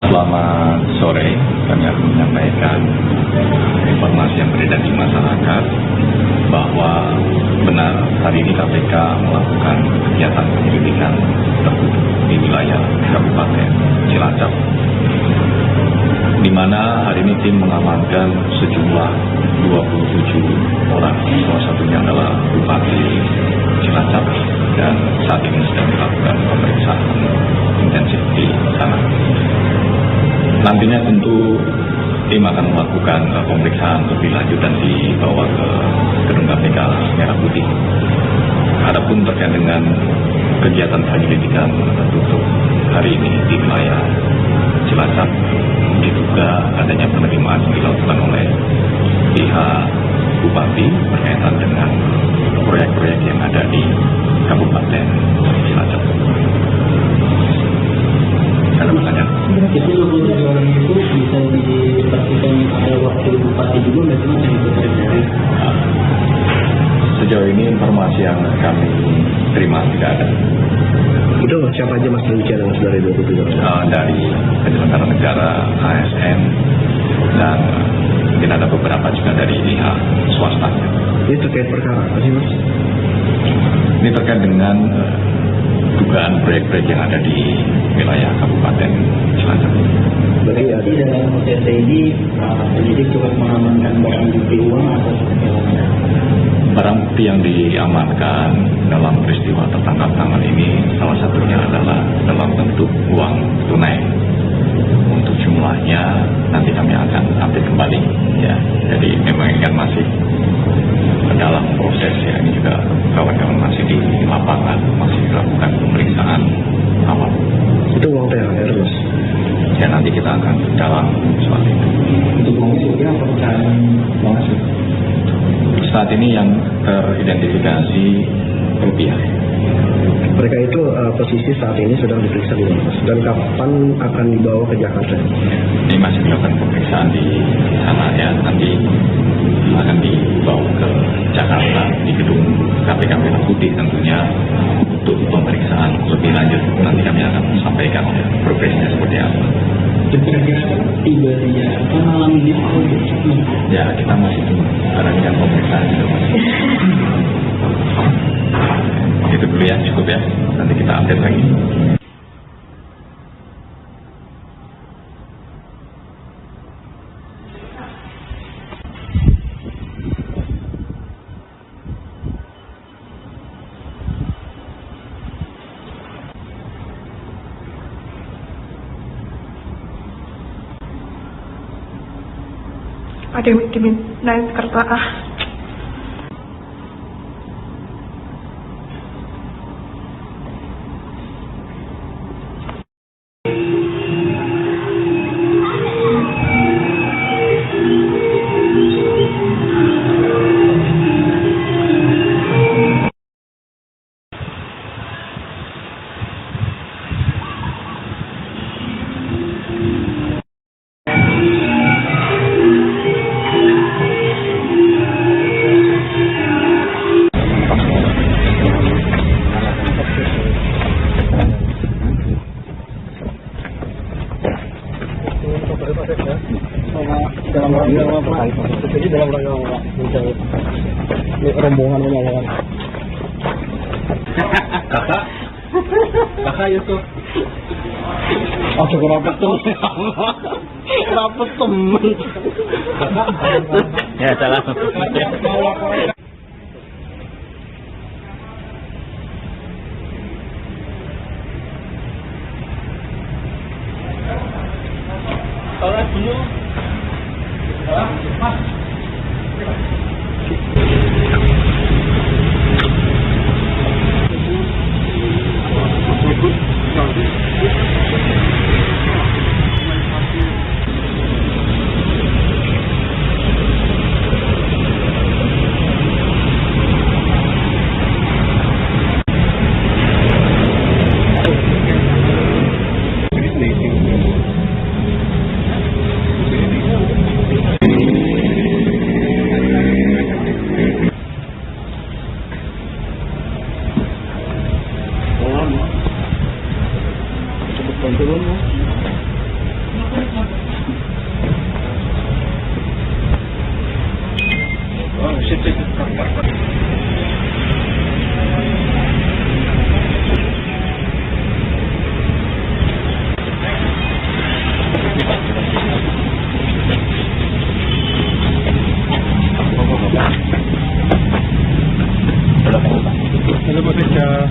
Selamat sore, kami akan menyampaikan informasi yang beredar di masyarakat bahwa benar hari ini KPK melakukan kegiatan penyelidikan tertutup di wilayah Kabupaten Cilacap, di mana hari ini tim mengamankan sejumlah 27 orang, salah satunya adalah Bupati Cilacap, dan saat ini sedang dilakukan pemeriksaan intensif di sana. Nantinya tentu tim akan melakukan pemeriksaan lebih lanjut dan dibawa ke gedung KPK Merah Putih. Adapun terkait dengan kegiatan penyelidikan tertutup hari ini di wilayah Cilacap, diduga adanya penerimaan yang dilakukan oleh pihak Bupati berkaitan dengan proyek-proyek yang ada di Kabupaten Cilacap. Ada pertanyaan? Itu 27 orang itu bisa dipastikan ada wakil bupati juga nggak cuma yang itu terjadi? Sejauh ini informasi yang kami terima tidak ada. Itu siapa aja Mas berbicara dengan saudara 27 orang? Dari penyelenggara negara, ASN, dan mungkin ada beberapa juga dari pihak swasta. Ini terkait perkara apa sih Mas? Ini terkait dengan dugaan proyek-proyek yang ada di wilayah Kabupaten Cilacap. Berarti dalam OTT ini penyidik cuma mengamankan barang bukti uang atau seperti apa? Barang bukti yang diamankan dalam peristiwa tertangkap tangan ini salah satunya adalah dalam bentuk uang tunai. Untuk jumlahnya nanti kami akan update kembali ya. Jadi memang ini kan masih dalam proses ya, ini juga kawan-kawan masih di lapangan, masih dilakukan pemeriksaan awal. Itu uang THR Mas? Ya nanti kita akan dalam soal itu. Untuk uang itu apa pecahan langsung? Saat ini yang teridentifikasi rupiah. Mereka itu posisi saat ini sedang diperiksa di mana Mas? Dan kapan akan dibawa ke Jakarta? Ini masih dilakukan pemeriksaan di sana ya, nanti akan dibawa ke Jakarta di gedung KPK Merah Putih tentunya untuk pemeriksaan lebih lanjut. Nanti kami akan sampaikan progresnya seperti apa. Kira-kira tiba dia apa malam ini? Ya kita masih menjalankan pemeriksaan itu. Itu dulu ya, cukup ya. Nanti kita update lagi. Ada yang dimintain kertas. Dalam rangka mencari rombongan menyalakan. Kakak Yusuf. Oh, rapat temen. Rapat temen. Ya salah. Kalau dulu, Mas.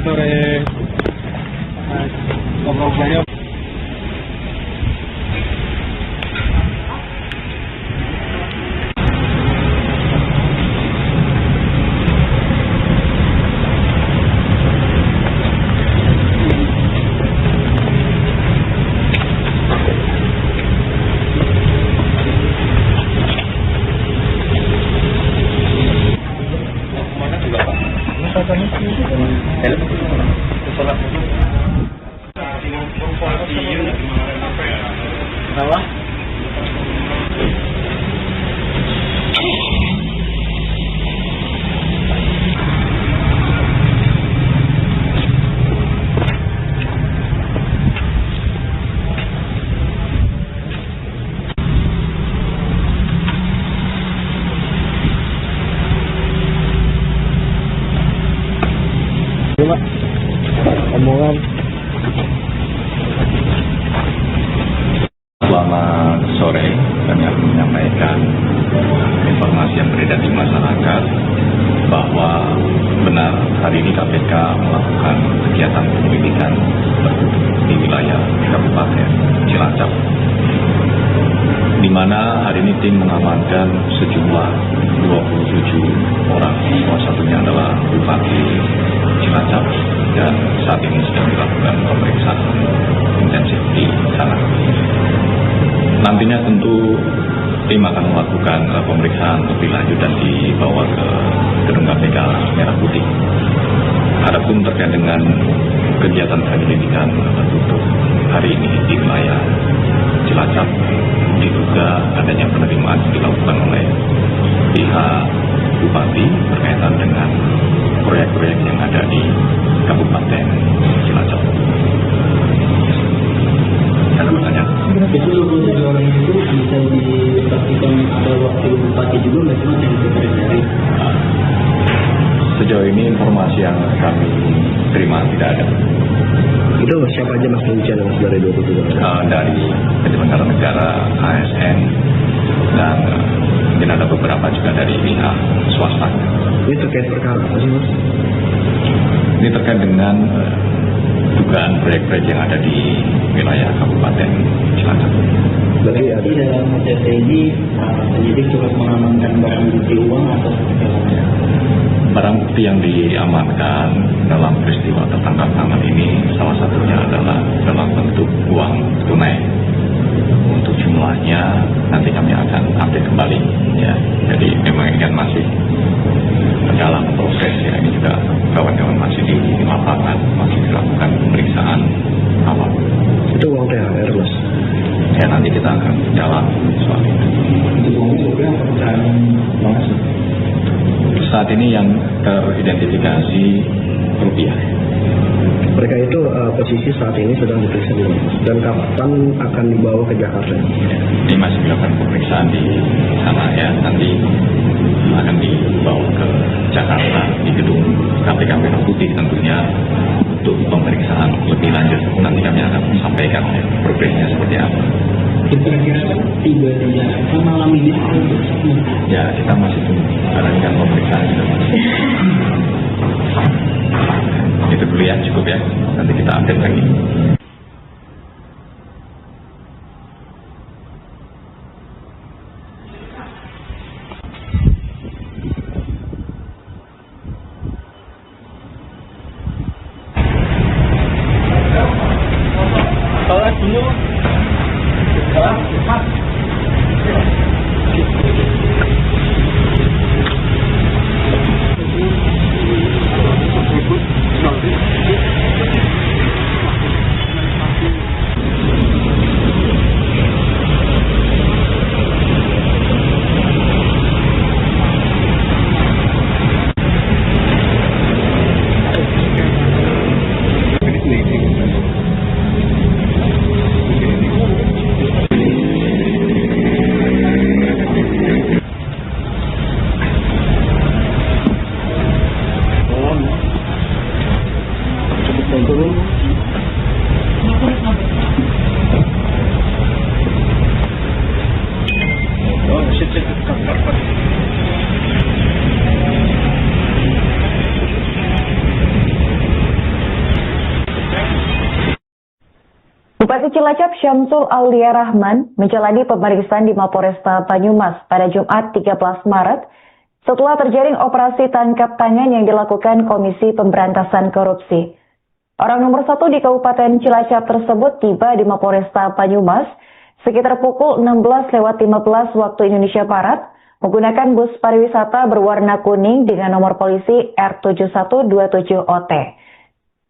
Sore. Ngobrol saya. Omongan. Selamat sore, kami akan menyampaikan informasi yang beredar di masyarakat bahwa benar hari ini KPK melakukan kegiatan penyelidikan di wilayah Kabupaten Cilacap, di mana hari ini tim mengamankan sejumlah 27 orang, salah satunya adalah Bupati Cilacap, dan saat ini sedang dilakukan pemeriksaan intensif di sana. Nantinya tentu tim akan melakukan pemeriksaan lebih lanjut dan dibawa ke gedung KPK Merah Putih. Adapun terkait dengan kegiatan penyelidikan tertutup hari ini di wilayah Cilacap, diduga adanya penerimaan yang dilakukan oleh pihak Bupati berkaitan dengan proyek-proyek yang ada di Kabupaten Cilacap. Ada pertanyaan? Itu 27 orang itu bisa dipastikan ada wakil bupati juga nggak cuma yang sekretaris? Sejauh ini informasi yang kami terima tidak ada. Itu siapa aja Mas rincian Mas dari 27 orang? Dari penyelenggara negara, ASN, dan mungkin ada beberapa juga dari pihak swasta. Ini terkait perkara apa sih Mas? Ini terkait dengan dugaan proyek-proyek yang ada di wilayah Kabupaten Cilacap. Berarti ada. Jadi dalam OTT ini penyidik cukup mengamankan barang bukti uang atau seperti apa? Barang bukti yang diamankan dalam peristiwa tertangkap tangan ini salah satunya adalah dalam bentuk uang tunai. Untuk jumlahnya nanti kami akan update kembali ya. Jadi memang ini kan masih dalam proses ya, ini juga kawan-kawan masih di lapangan, masih dilakukan pemeriksaan awal. Itu uang THR Mas? Ya nanti kita akan dalam soal itu. Itu uangnya juga perusahaan Mas? Saat ini yang teridentifikasi rupiah. Mereka itu posisi saat ini sedang diperiksa di mana? Dan kapan akan dibawa ke Jakarta? Ini masih dilakukan pemeriksaan di sana ya, nanti akan dibawa ke Jakarta di gedung KPK Merah Putih tentunya untuk pemeriksaan lebih lanjut. Nanti kami akan sampaikan ya, progresnya seperti apa. Kira-kira tiba di Jakarta malam ini Ya kita masih menjalankan pemeriksaan itu. Itu dulu ya, cukup ya. Nanti kita update lagi. Bupati Cilacap Syamsul Aulia Rahman menjalani pemeriksaan di Mapolresta Banyumas pada Jumat 13 Maret setelah terjaring operasi tangkap tangan yang dilakukan Komisi Pemberantasan Korupsi. Orang nomor 1 di Kabupaten Cilacap tersebut tiba di Mapolresta Banyumas sekitar pukul 16:15 waktu Indonesia Barat menggunakan bus pariwisata berwarna kuning dengan nomor polisi R7127OT.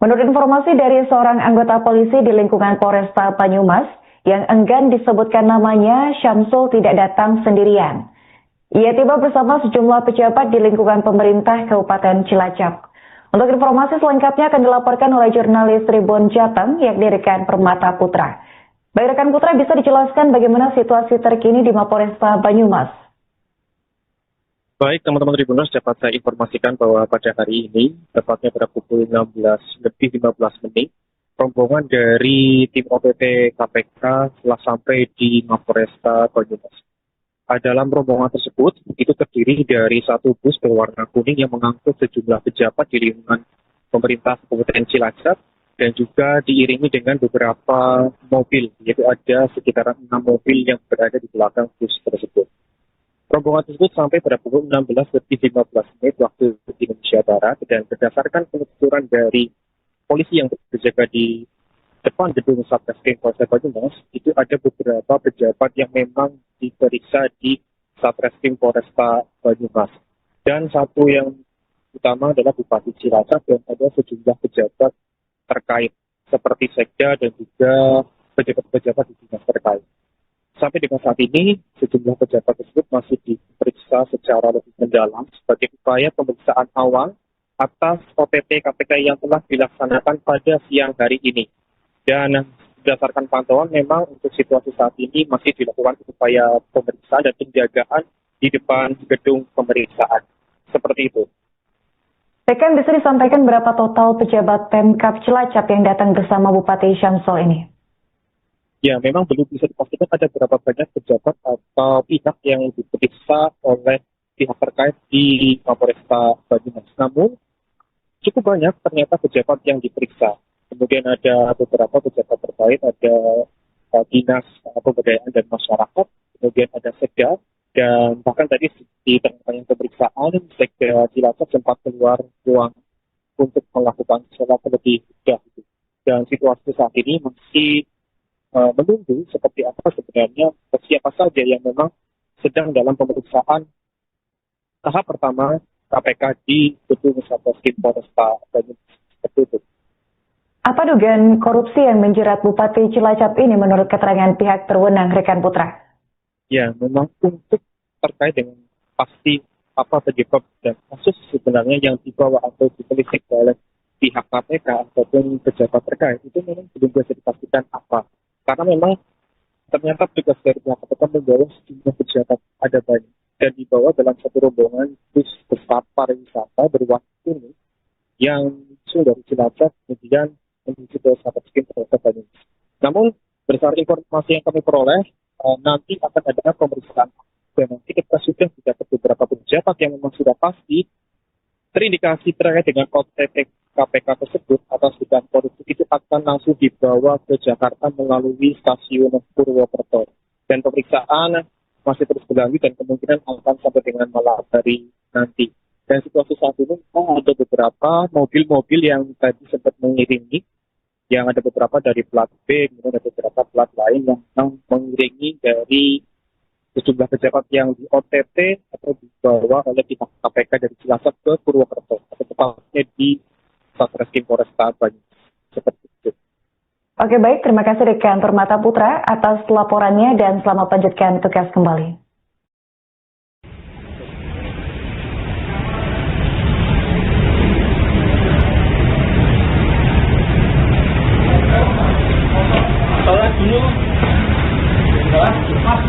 Menurut informasi dari seorang anggota polisi di lingkungan Polresta Banyumas yang enggan disebutkan namanya, Syamsul tidak datang sendirian. Ia tiba bersama sejumlah pejabat di lingkungan pemerintah Kabupaten Cilacap. Untuk informasi selengkapnya akan dilaporkan oleh jurnalis Tribun Jateng yakni rekan Permata Putra. Baik rekan Putra, bisa dijelaskan bagaimana situasi terkini di Mapolresta Banyumas? Baik, teman-teman Tribuners, dapat saya informasikan bahwa pada hari ini, tepatnya pada pukul 16:15, rombongan dari tim OPP KPK telah sampai di Mapolresta Banyumas. Dalam rombongan tersebut, itu terdiri dari satu bus berwarna kuning yang mengangkut sejumlah pejabat di lingkungan pemerintah Kabupaten Cilacap dan juga diiringi dengan beberapa mobil, yaitu ada sekitar 6 mobil yang berada di belakang bus tersebut. Rombongan tersebut sampai pada pukul 16:15 waktu Indonesia Barat dan berdasarkan penelusuran dari polisi yang berjaga di depan gedung Satreskrim Polres Banyumas, itu ada beberapa pejabat yang memang diperiksa di Satreskrim Polresta Banyumas. Dan satu yang utama adalah Bupati Cilacap dan ada sejumlah pejabat terkait seperti Sekda dan juga pejabat-pejabat di dinas terkait. Sampai dengan saat ini, sejumlah pejabat tersebut masih diperiksa secara lebih mendalam sebagai upaya pemeriksaan awal atas OPP KPK yang telah dilaksanakan pada siang hari ini. Dan berdasarkan pantauan memang untuk situasi saat ini masih dilakukan upaya pemeriksaan dan penjagaan di depan gedung pemeriksaan. Seperti itu. Rekan, bisa disampaikan berapa total pejabat Pemkab Cilacap yang datang bersama Bupati Syamsul ini? Ya, memang belum bisa dipastikan ada berapa banyak pejabat atau pihak yang diperiksa oleh pihak terkait di Mapolresta Banyumas. Namun, cukup banyak ternyata pejabat yang diperiksa. Kemudian ada beberapa pejabat terkait, ada Dinas Pemberdayaan dan Masyarakat, kemudian ada Sekda, dan bahkan tadi di tengah pemeriksaan, Sekda Cilacap sempat keluar ruang untuk melakukan sholat terlebih dahulu. Dan situasi saat ini masih menunggu seperti apa sebenarnya siapa saja yang memang sedang dalam pemeriksaan tahap pertama KPK di gedung Satreskrim Polresta Banyumas. Apa dugaan korupsi yang menjerat Bupati Cilacap ini menurut keterangan pihak berwenang, rekan Putra? Ya, memang untuk terkait dengan pasti apa penyebab dan kasus sebenarnya yang dibawa atau ditelisik oleh pihak KPK ataupun pejabat terkait itu memang belum bisa dipastikan apa. Karena memang ternyata tugas dari pihak KPK membawa sejumlah pejabat ada banyak dan dibawa dalam satu rombongan bus besar pariwisata berwarna kuning yang sudah dari Cilacap kemudian menuju ke Satreskrim Polresta Banyumas. Namun berdasarkan informasi yang kami peroleh, nanti akan ada pemeriksaan dan nanti kita sudah mendapat beberapa pejabat yang memang sudah pasti terindikasi terkait dengan OTT KPK tersebut atas dugaan korupsi itu akan langsung dibawa ke Jakarta melalui stasiun Purwokerto. Dan pemeriksaan masih terus berlanjut dan kemungkinan akan sampai dengan malam hari nanti. Dan situasi saat ini ada beberapa mobil-mobil yang tadi sempat mengiringi, yang ada beberapa dari plat B, kemudian ada beberapa plat lain yang mengiringi dari sejumlah pejabat yang di OTT atau dibawa oleh pihak KPK dari Cilacap ke Purwokerto, atau tepatnya di Satreskrim Polresta Banyumas. Seperti itu. Oke, baik. Terima kasih rekan Permata Putra atas laporannya dan selamat lanjutkan tugas kembali. Salat dulu. Salat, cepat.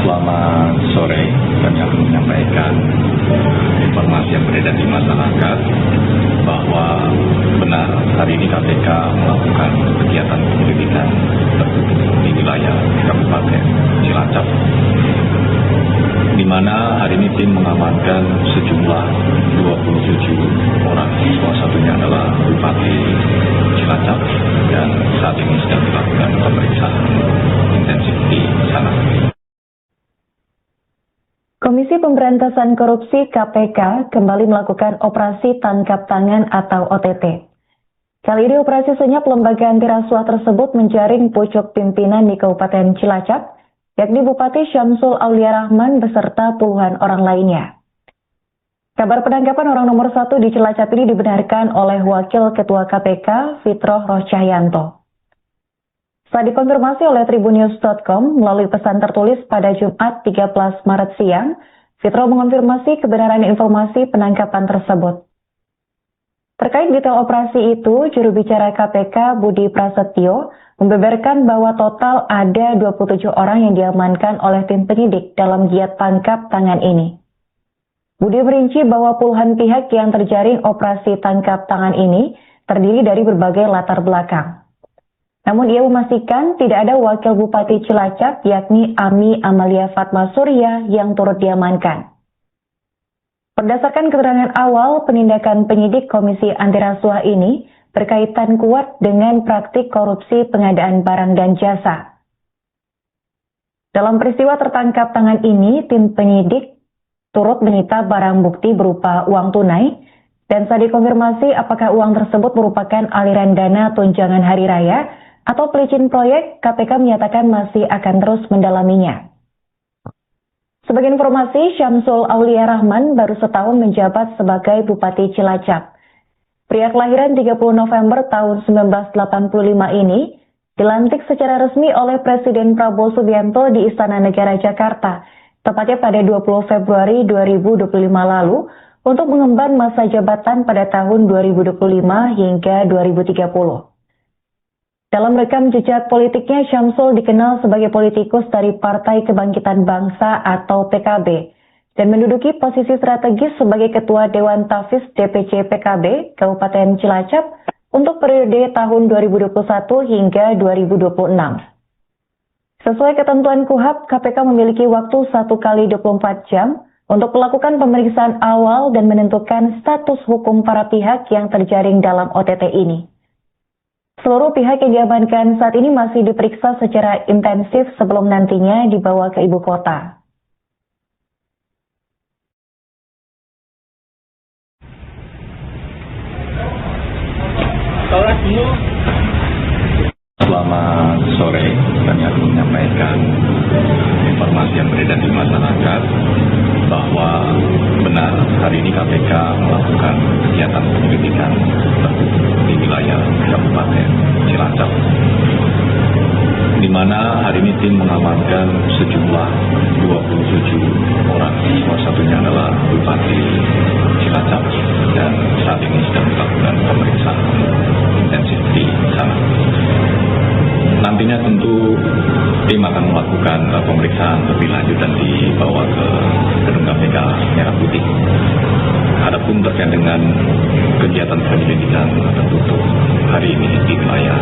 Selamat sore, kami akan menyampaikan informasi yang beredar di masyarakat bahwa benar hari ini KPK melakukan kegiatan penyelidikan tertutup di wilayah Kabupaten Cilacap, di mana hari ini tim mengamankan sejumlah 27 orang, salah satunya adalah Bupati Cilacap, dan saat ini sedang dilakukan pemeriksaan intensif di sana. Komisi Pemberantasan Korupsi KPK kembali melakukan operasi tangkap tangan atau OTT. Kali ini operasi senyap lembaga anti rasuah tersebut menjaring pucuk pimpinan di Kabupaten Cilacap, yakni Bupati Syamsul Aulia Rahman beserta puluhan orang lainnya. Kabar penangkapan orang nomor 1 di Cilacap ini dibenarkan oleh Wakil Ketua KPK Fitroh Rohcahyanto. Saat dikonfirmasi oleh tribunnews.com melalui pesan tertulis pada Jumat 13 Maret siang, Fitro mengonfirmasi kebenaran informasi penangkapan tersebut. Terkait detail operasi itu, juru bicara KPK Budi Prasetyo membeberkan bahwa total ada 27 orang yang diamankan oleh tim penyidik dalam giat tangkap tangan ini. Budi merinci bahwa puluhan pihak yang terjaring operasi tangkap tangan ini terdiri dari berbagai latar belakang. Namun ia memastikan tidak ada wakil Bupati Cilacap yakni Ami Amalia Fatma Surya yang turut diamankan. Berdasarkan keterangan awal, penindakan penyidik Komisi Anti Rasuah ini berkaitan kuat dengan praktik korupsi pengadaan barang dan jasa. Dalam peristiwa tertangkap tangan ini, tim penyidik turut menyita barang bukti berupa uang tunai, dan saat dikonfirmasi apakah uang tersebut merupakan aliran dana tunjangan hari raya atau pelicin proyek, KPK menyatakan masih akan terus mendalaminya. Sebagai informasi, Syamsul Aulia Rahman baru setahun menjabat sebagai Bupati Cilacap. Pria kelahiran 30 November tahun 1985 ini dilantik secara resmi oleh Presiden Prabowo Subianto di Istana Negara Jakarta, tepatnya pada 20 Februari 2025 lalu, untuk mengemban masa jabatan pada tahun 2025 hingga 2030. Dalam rekam jejak politiknya, Syamsul dikenal sebagai politikus dari Partai Kebangkitan Bangsa atau PKB dan menduduki posisi strategis sebagai Ketua Dewan Tafis DPC PKB Kabupaten Cilacap untuk periode tahun 2021 hingga 2026. Sesuai ketentuan KUHAP, KPK memiliki waktu 1 kali 24 jam untuk melakukan pemeriksaan awal dan menentukan status hukum para pihak yang terjaring dalam OTT ini. Seluruh pihak yang diamankan saat ini masih diperiksa secara intensif sebelum nantinya dibawa ke ibu kota. Selamat sore, kami akan menyampaikan informasi yang beredar di masyarakat bahwa benar hari ini KPK melakukan kegiatan penyelidikan tertutup di wilayah Kabupaten Cilacap, di mana hari ini tim mengamankan sejumlah 27 orang, salah satunya adalah Bupati Cilacap, dan saat ini sedang dilakukan pemeriksaan intensif di sana. Nantinya tentu tim akan melakukan pemeriksaan lebih lanjut dan dibawa ke gedung KPK Merah Putih. Adapun terkait dengan kegiatan penyelidikan tertutup hari ini di wilayah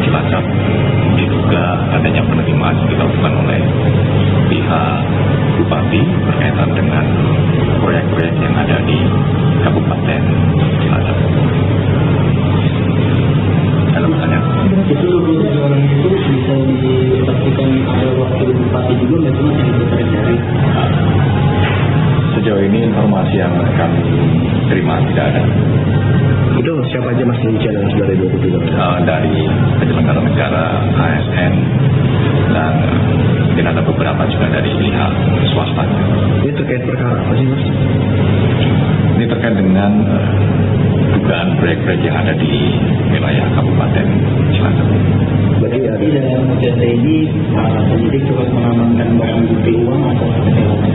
Cilacap, diduga adanya penerimaan yang dilakukan oleh pihak Bupati berkaitan dengan proyek-proyek yang ada di Kabupaten Cilacap. Ada pertanyaan? Itu 27 orang itu bisa dipastikan ada wakil bupati juga nggak, cuma yang terjadi? Sejauh ini informasi yang kami terima tidak ada. Itu siapa aja Mas Rincian yang sudah ada 27? Dari penyelenggara negara, ASN, dan dinas ada beberapa juga dari pihak swasta. Ini terkait perkara apa sih, Mas? Ini terkait dengan dugaan proyek-proyek yang ada di wilayah Kabupaten Cilacap. Berarti ada Di dalam OJT ini penyidik juga mengamankan barang bukti uang atau seperti apa?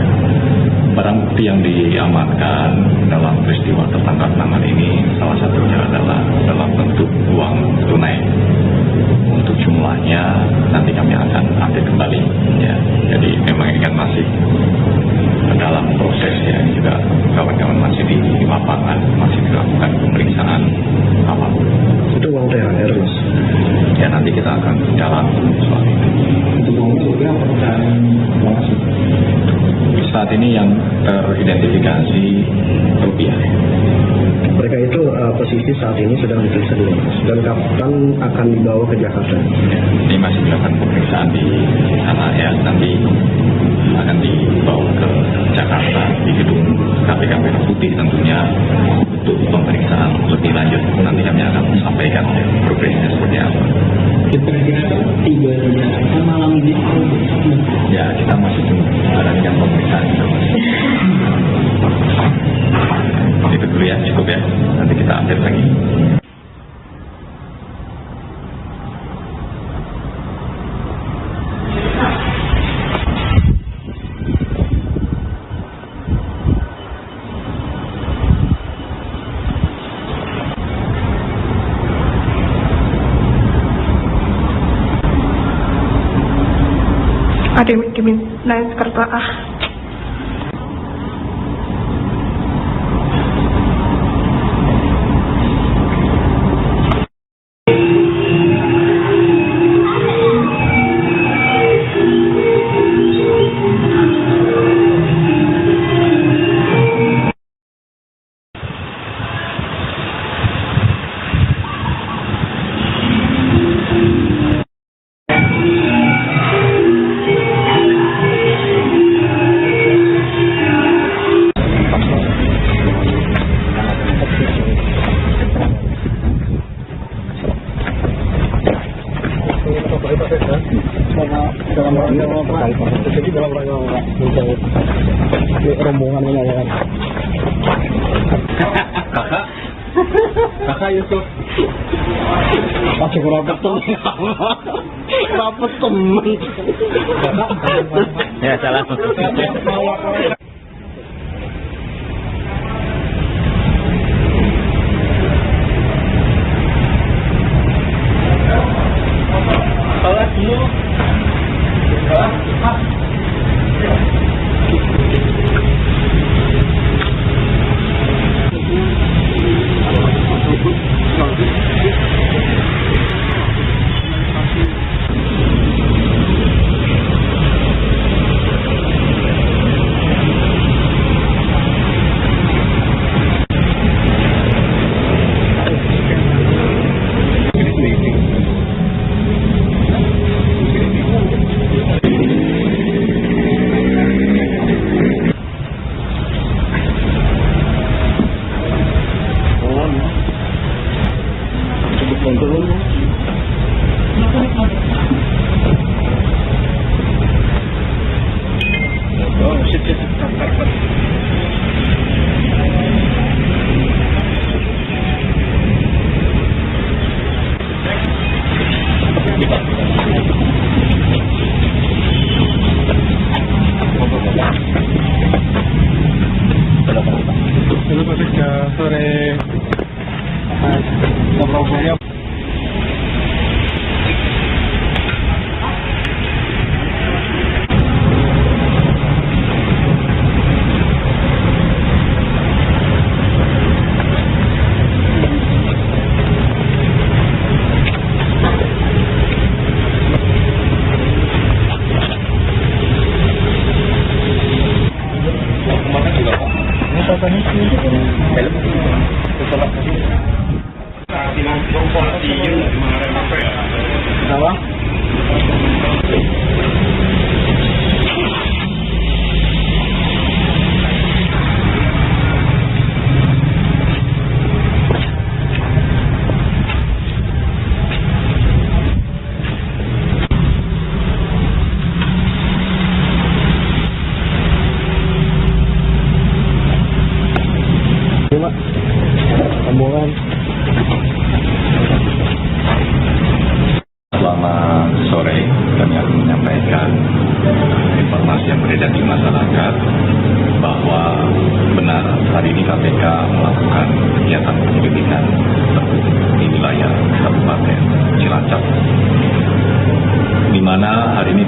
Barang bukti yang diamankan dalam peristiwa tertangkap tangan ini salah satunya adalah dalam bentuk uang tunai. Untuk jumlahnya nanti kami akan update kembali. Ya, jadi memang ini kan masih dalam proses ya, juga kawan-kawan masih di lapangan, masih dilakukan pemeriksaan awal. itu uang THR, Mas. Ya nanti kita akan jalan soal itu. Untuk uang itu berapa pecahan uang sih? Saat ini yang teridentifikasi rupiah. Mereka itu posisi saat ini sedang diperiksa di Lampung. Dan kapan akan dibawa ke Jakarta? Ini masih dilakukan pemeriksaan di sana ya, nanti akan dibawa ke Jakarta di gedung KPK Merah Putih tentunya untuk pemeriksaan lebih lanjut. Nanti kami akan sampaikan progresnya seperti apa. Diperkirakan tiba di Jakarta malam ini. Ya kita masih menjalankan pemeriksaan itu. Itu dulu ya, cukup ya. Nanti kita update lagi. Ada yang dimintain sekerta rombongan menyayangan. Kakak Yusuf. Masuk rapat temen. Rapat temen. Ya salah.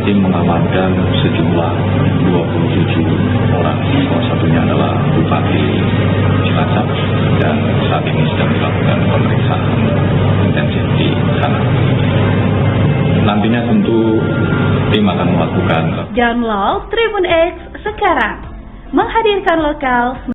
tim mengamankan sejumlah 27 orang. Salah satunya adalah Bupati Cilacap dan saat ini sedang dilakukan pemeriksaan intensif di sana. Nantinya tentu tim akan melakukan. Download Tribun X sekarang, menghadirkan lokal